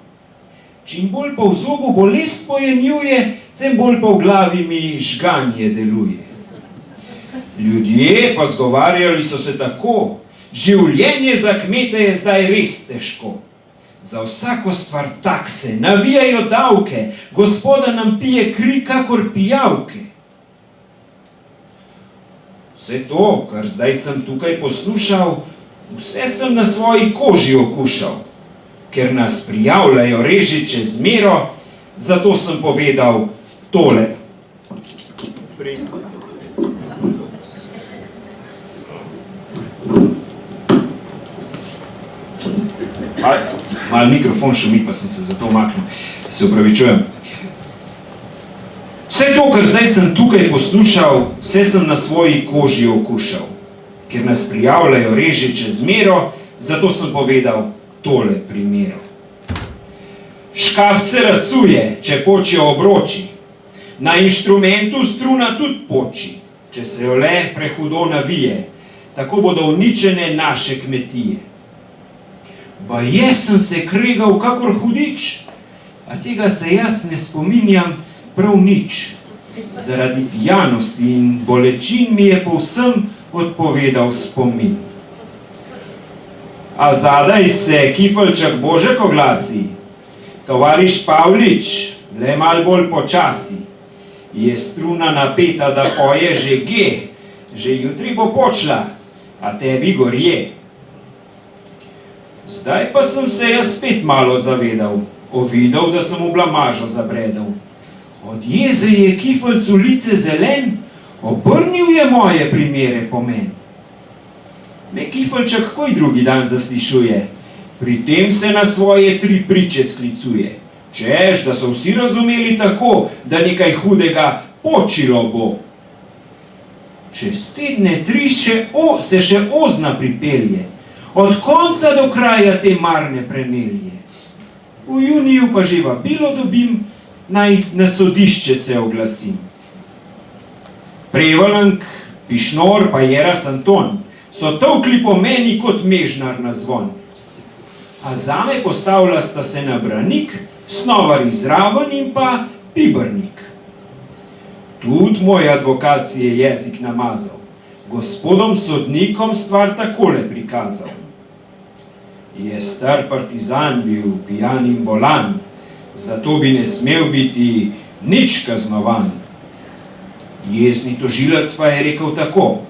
Čim bolj pa v zobu bolest pojemljuje, tem bolj pa v glavi mi žganje deluje. Ljudje pa zgovarjali so se tako, življenje za kmete je zdaj res težko. Za vsako stvar takse, navijajo davke, gospoda nam pije kri kakor pijavke. Vse to, kar zdaj sem tukaj poslušal, vse sem na svoji koži okušal. Ker nas prijavljajo reži čez mero, zato sem povedal tole. Mal mikrofon šumi, pa sem se zato umaknil. Se opravičujem. Vse to, kar zdaj sem tukaj poslušal, vse sem na svoji koži okušal. Ker nas prijavljajo reži čez mero, zato sem povedal tole primero. Škaf se razsuje, če počijo obroči. Na inštrumentu struna tudi poči, če se jo le prehudo navije. Tako bodo uničene naše kmetije. Baje sem se kregal kakor hudič, a tega se jaz ne spominjam prav nič. Zaradi pijanosti in bolečin mi je povsem odpovedal spomin. A zadaj se kifelček Božek oglasi. Tovariš Pavlič, le mal bolj počasi. Je struna napeta, da poje že G, že jutri bo počla, a tebi gorje. Zdaj pa sem se jaz spet malo zavedal, ovidel, da sem v blamažo zabredel. Od jeze je kifelcu lice zelen, obrnil je moje primere pomen. Me kifelček koj drugi dan zaslišuje, pri tem se na svoje 3 priče sklicuje. Češ, da so vsi razumeli tako, da nekaj hudega počilo bo. Čez tedne 3 se še ozna pripelje, od konca do kraja te marne premelje. V juniju pa že vabilo dobim, naj na sodišče se oglasim. Prevolenk, Pišnor pa Jeras Anton so tolkli po meni kot mežnar na zvon. A zame postavila sta se na branik, Snovar izraven in pa Pibernik. Tud moj advokat si je jezik namazal, gospodom sodnikom stvar takole prikazal. Je star partizan bil pijan in bolan, zato bi ne smel biti nič kaznovan. Jezni tožilec pa je rekel tako,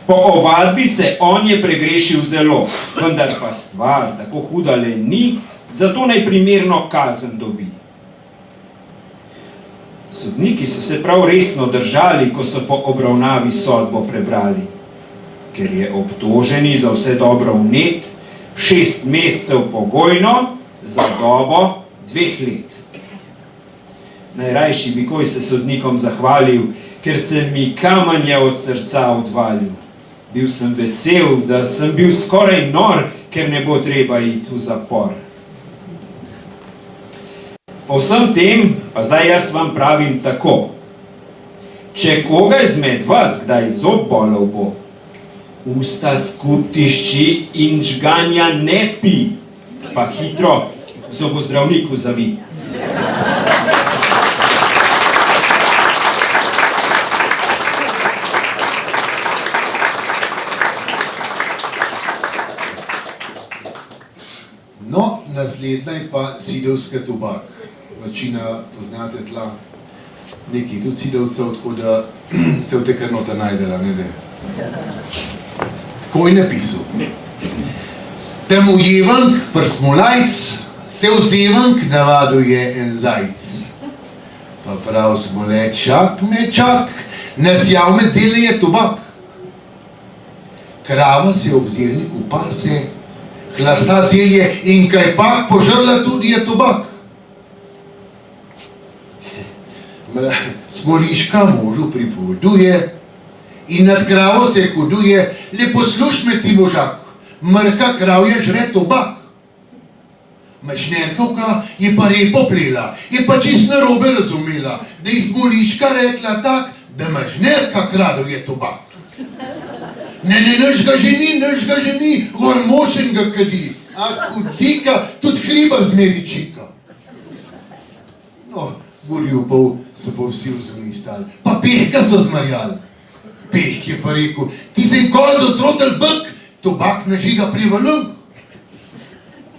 po ovadbi se on je pregrešil zelo, vendar pa stvar tako huda le ni, zato naj primerno kazen dobi. Sodniki so se prav resno držali, ko so po obravnavi sodbo prebrali, ker je obtoženi za vse dobro vnet, 6 mesecev pogojno, za dobo 2 let. Najrajši bi koj se sodnikom zahvalil, ker se mi kamanje od srca odvalil. Bil sem vesel, da sem bil skoraj nor, ker ne bo treba iti v zapor. Po vsem tem, pa zdaj jaz vam pravim tako. Če koga izmed vas kdaj zob bolel bo, usta skup tišči in žganja ne pi, pa hitro zobozdravniku zavi. No, naslednja je pa sidovska tobak. Večina poznate tla, nekaj tudi sidovcev, tako da se v te kar nota najdela, ne de. Ko je napisal. Tem ujevank prsmolajc, se vzevank navaduje en zajc. Pa prav smole, čak me čak, nasjav med zele je tobak. Krava se ob zelniku pase, Hlasta zelje in kajpak požrla tudi je tobak. Smoliška možu pripoveduje in nad kravo se huduje, le posluš me ti možak, mrka kravja žre tobak. Mašnerkovka je pa repo plela, je pa čist narobe razumela, da je smoliška rekla tak, da mašnerka kraduje tobak. Ne, nič ga že ni, gor mošen ga kadi, ah, hudika, tudi hriba zmeri čika. No, Gorjupov so pa vsi vzuni stali, pa Pehka so zmarjali. Pehk je pa rekel, ti se kozo trotel bek, tobak nažiga privalank.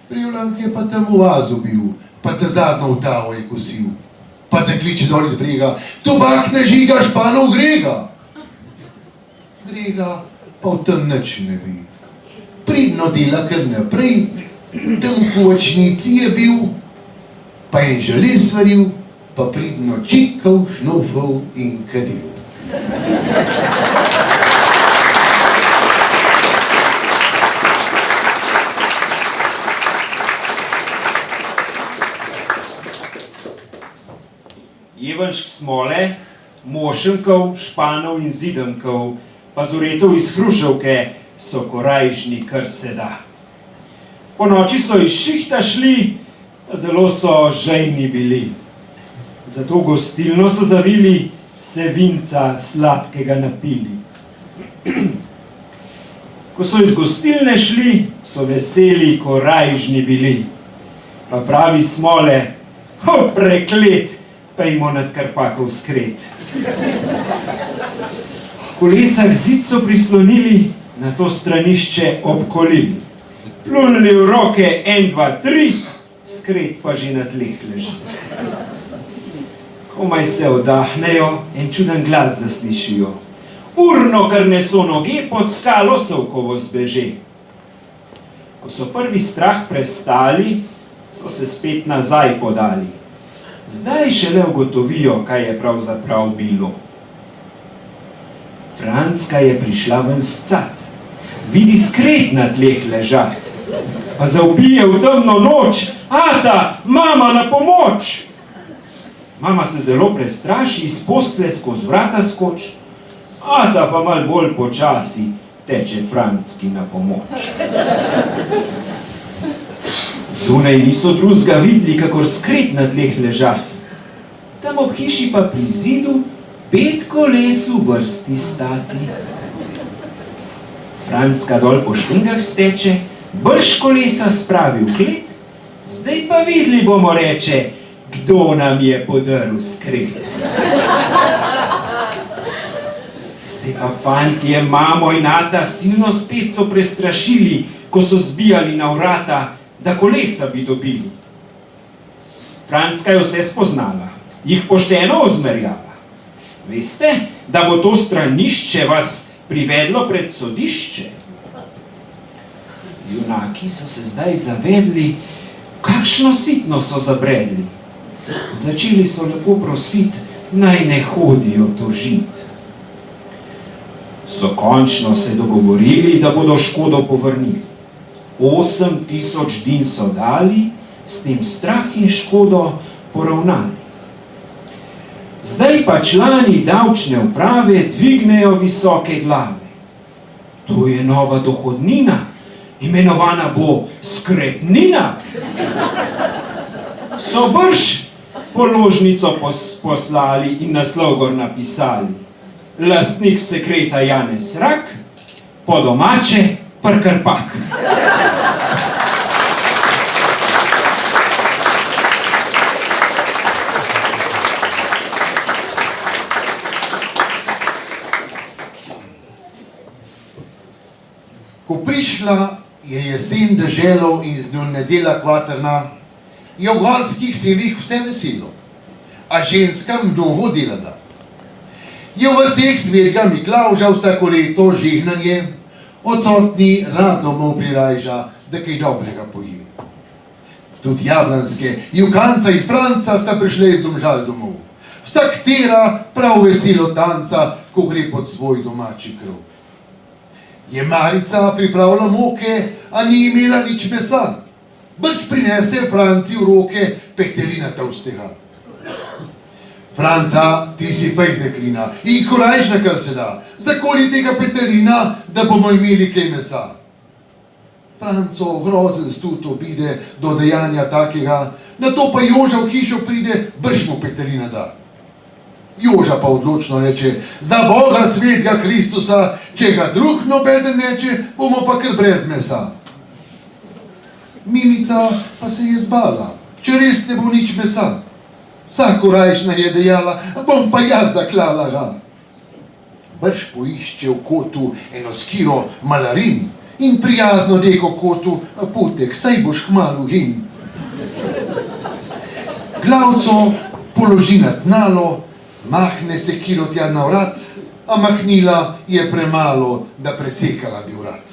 Privalank je pa tam v vazu bil, pa ta zadnjo vtavo je kosil. Pa zakliče dol iz brega, tobak nažiga španov Grega. Grega pa v tem nič ne bi. Pridno dela kar naprej, tam v kovačnici je bil, pa je želez varil, pa pridno čikal, šnofal in kadil. Ivanšk smole, mošenkov, španov in zidankov, pa zoretov iz Hruševke so korajžni, kar se da. Po noči so iz šihta šli, pa zelo so žejni bili. Zato gostilno so zavili, se vinca sladkega napili. Ko so iz gostilne šli, so veseli, korajžni bili. Pa pravi smole, preklet, pa jim nad Karpakov skret. Kolesa k zid so prislonili, na to stranišče obkolili. Plunili v roke 1, 2, 3, skret pa že na tleh leži. Komaj se oddahnejo, en čuden glas zaslišijo. Urno, kar neso noge, pod skalo Sovkovo zbeže. Ko so prvi strah prestali, so se spet nazaj podali. Zdaj šele ugotovijo, kaj je pravzaprav bilo. Francka je prišla ven scat, vidi skret na tleh ležat, pa zavpije v temno noč, ata, mama, na pomoč! Mama se zelo prestraši, iz postelje skozi vrata skoč, ata pa mal bolj počasi teče Francki na pomoč. Zunaj niso drugega videli, kakor skret na tleh ležat. Tam ob hiši pa pri zidu 5 koles v vrsti stati. Francka dol po špingah steče, brž kolesa spravi v klet, zdaj pa videli bomo, reče, kdo nam je podrl skret. Zdaj pa fantje, mamo in ata silno spet so prestrašili, ko so zbijali na vrata, da kolesa bi dobili. Francka je vse spoznala, jih pošteno ozmerjala. Veste, da bo to stranišče vas privedlo pred sodišče? Junaki so se zdaj zavedli, kakšno sitno so zabredli. Začeli so lepo prositi, naj ne hodijo tožit. So končno se dogovorili, da bodo škodo povrnili. 8000 din so dali, s tem strah in škodo poravnali. Zdaj pa člani davčne uprave dvignejo visoke glave. To je nova dohodnina, imenovana bo skretnina. So brž položnico poslali in naslov gor napisali. Lastnik sekreta Janez Rak, po domače Prkrpak. Ko prišla je jesen deželo in z njo nedela kvaterna, je v gorskih selih vse veselo, a ženskam mnogo dela da. Je v vseh svetega Miklavža vsako leto žehnanje, odsotni rad domov prirajža, da kaj dobrega poje. Tudi Jablanske, Jukanca in Franca sta prišli iz Domžal domov. Vsak tera prav veselo tanca, ko gre pod svoj domači krov. Je Marica pripravila moke, a ni imela nič mesa. Brž prinese Franci v roke petelina tolstega. Franca, ti si pej deklina in korajšna, kar se da. Zakoli tega petelina, da bomo imeli kaj mesa. Franco grozen stut obide do dejanja takega, nato pa Joža v hišo pride, brž mu petelina da. Joža pa odločno reče, za Boga svetega Kristusa, če ga drug nobeden neče, bomo pa kar brez mesa. Mimica pa se je zbala, če res ne bo nič mesa. Vsako rajšna je dejala, bom pa jaz zaklala ga. Brž poišče v kotu eno skiro malarin in prijazno reko kotu, potek, saj boš kmalu hin. Glavco položi na tnalo, mahne sekiro tja na vrat, a mahnila je premalo, da presekala bi vrat.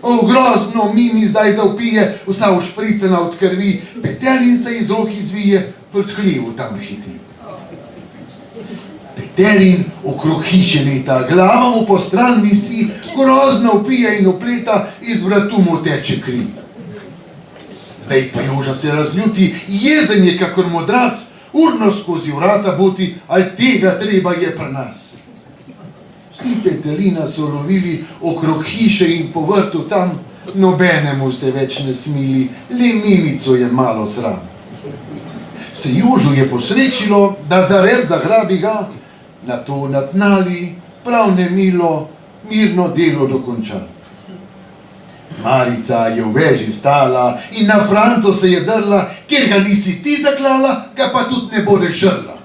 O, grozno, Mimi zdaj zavpije, vsa ušpricana od krvi, Petelin se iz rok izvije, proti hlevu tam hiti. Petelin okrog hiše leta, glava mu po stran visi, grozno vpije in opleta, iz vratu mu teče kri. Zdaj pa Joža se razljuti, jezen je kakor modras, urno skozi vrata boti, ali tega treba je pri nas. Vsi Petelina so lovili okrog hiše in po vrtu tam, nobenemu se več ne smili, le Mimico je malo sram. Se Jožu je posrečilo, da za rep zagrabi ga, nato natnali, prav nemilo, mirno delo dokonča. Marica je v veži stala in na Franco se je drla, ker ga nisi ti zaklala, ga pa tudi ne bo rešila.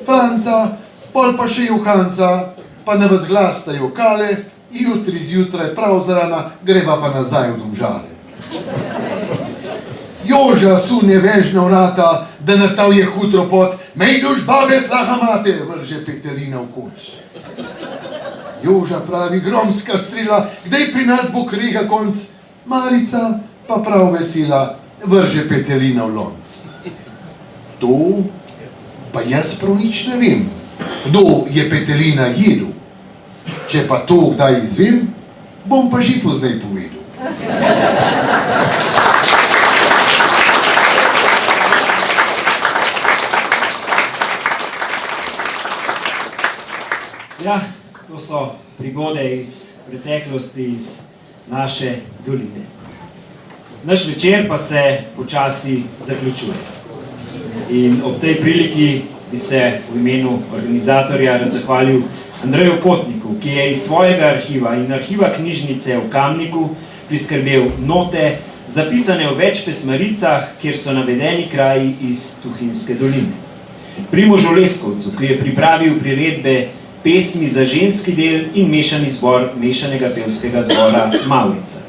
Franca, pol pa še Johanca, pa ne vzglasta jokale, jutri zjutraj prav zarana greva pa nazaj v Domžale. Joža sune vežna vrata, da nastal je hud ropot, mejduš babe tlaha mate, vrže Petelina v kot. Joža pravi, gromska strela, kdaj pri nas bo krega konc, Marica pa prav vesela, vrže Petelina v lonc. To pa jaz prav nič ne vem, kdo je Petelina jedel. Če pa to kdaj izvem, bom pa že pozdaj povedal. Ja, to so prigode iz preteklosti, iz naše doline. Naš večer pa se počasi zaključuje. In ob tej priliki bi se v imenu organizatorja rad zahvalil Andreju Kotniku, ki je iz svojega arhiva in arhiva knjižnice v Kamniku priskrbel note, zapisane v več pesmaricah, kjer so navedeni kraji iz Tuhinjske doline. Primožu Leskovcu, ki je pripravil priredbe pesmi za ženski del in mešani zbor mešanega pevskega zbora Mavrica.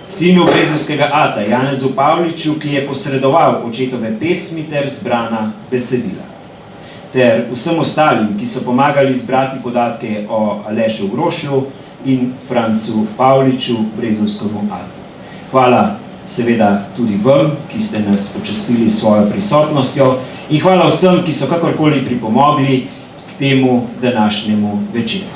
Sinu brezovskega ata Janezu Pavliču, ki je posredoval očetove pesmi ter zbrana besedila. Ter vsem ostalim, ki so pomagali zbrati podatke o Alešu Grošlju in Francu Pavliču, brezovskemu atu. Hvala seveda tudi vam, ki ste nas počastili s svojo prisotnostjo, in hvala vsem, ki so kakorkoli pripomogli k temu današnjemu večeru.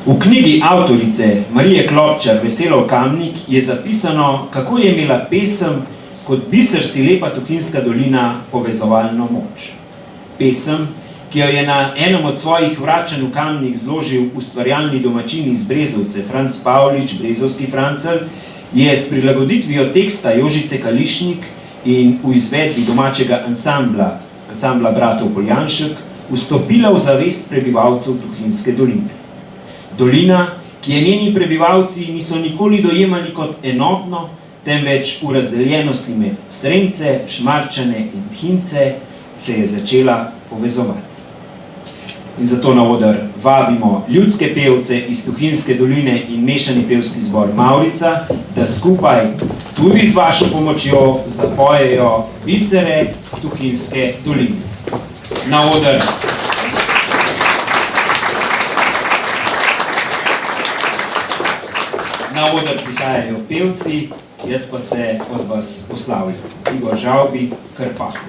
V knjigi avtorice Marije Klopčar Veselov Kamnik je zapisano, kako je imela pesem kot biser si lepa Tuhinjska dolina povezovalno moč. Pesem, ki jo je na enem od svojih vračanj v Kamnik zložil ustvarjalni domačin iz Brezovce, Franc Pavlič, brezovski Francel, je s prilagoditvijo teksta Jožice Kališnik in v izvedbi domačega ansambla bratov Poljanšek vstopila v zavest prebivalcev Tuhinjske doline. Dolina, ki je njeni prebivalci niso nikoli dojemali kot enotno, temveč v razdeljenosti med Sremce, Šmarčane in Thinjce se je začela povezovati. In zato na oder vabimo ljudske pevce iz Tuhinjske doline in mešani pevski zbor Mavrica, da skupaj, tudi z vašo pomočjo, zapojejo bisere Tuhinjske doline. Na oder prihajajo pevci, jaz pa se od vas poslavljam. Igor Žavbi, Krpakov.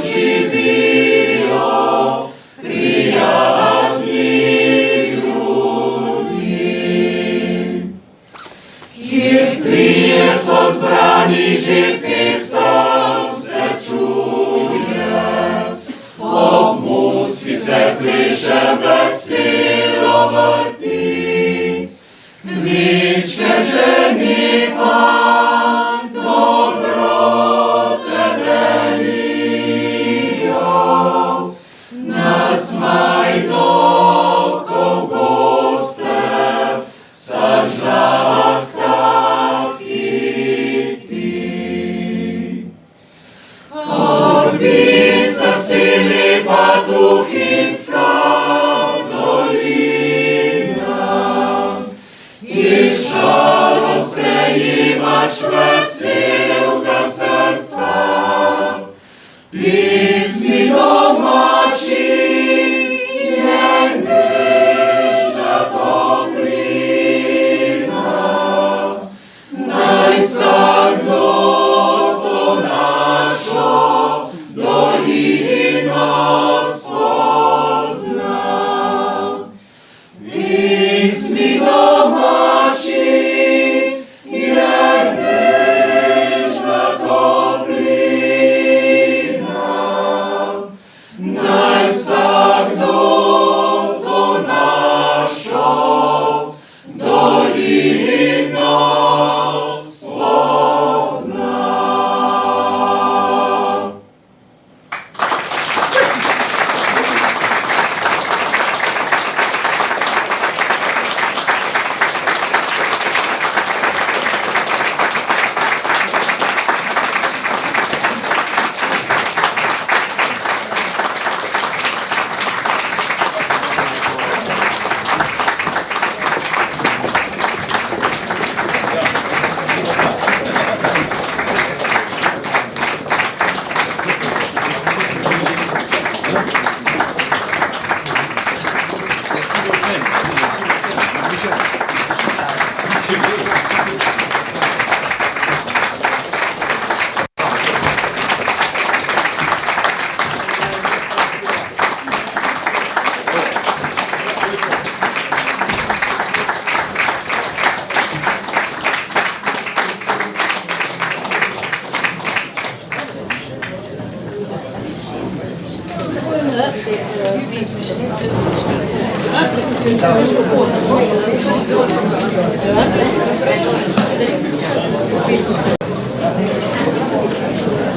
živijo prijazni ljudje. Kjer trije so zbrani, že pesem se čuje, ob muski se pleše, veselo vrti, zmičke ženiha dobrote delijo, nas majdo ko goste sa žlahta hiti. Kot bi se sili pa Tuhinska dolina, i žalost prejimaš veselega srca, pismi domači je nežna toplina, naj vsakdo to našo dolino spozna. Pismi domači je nežna toplina, naj vsakdo to našo dolino spozna.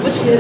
Počkaj,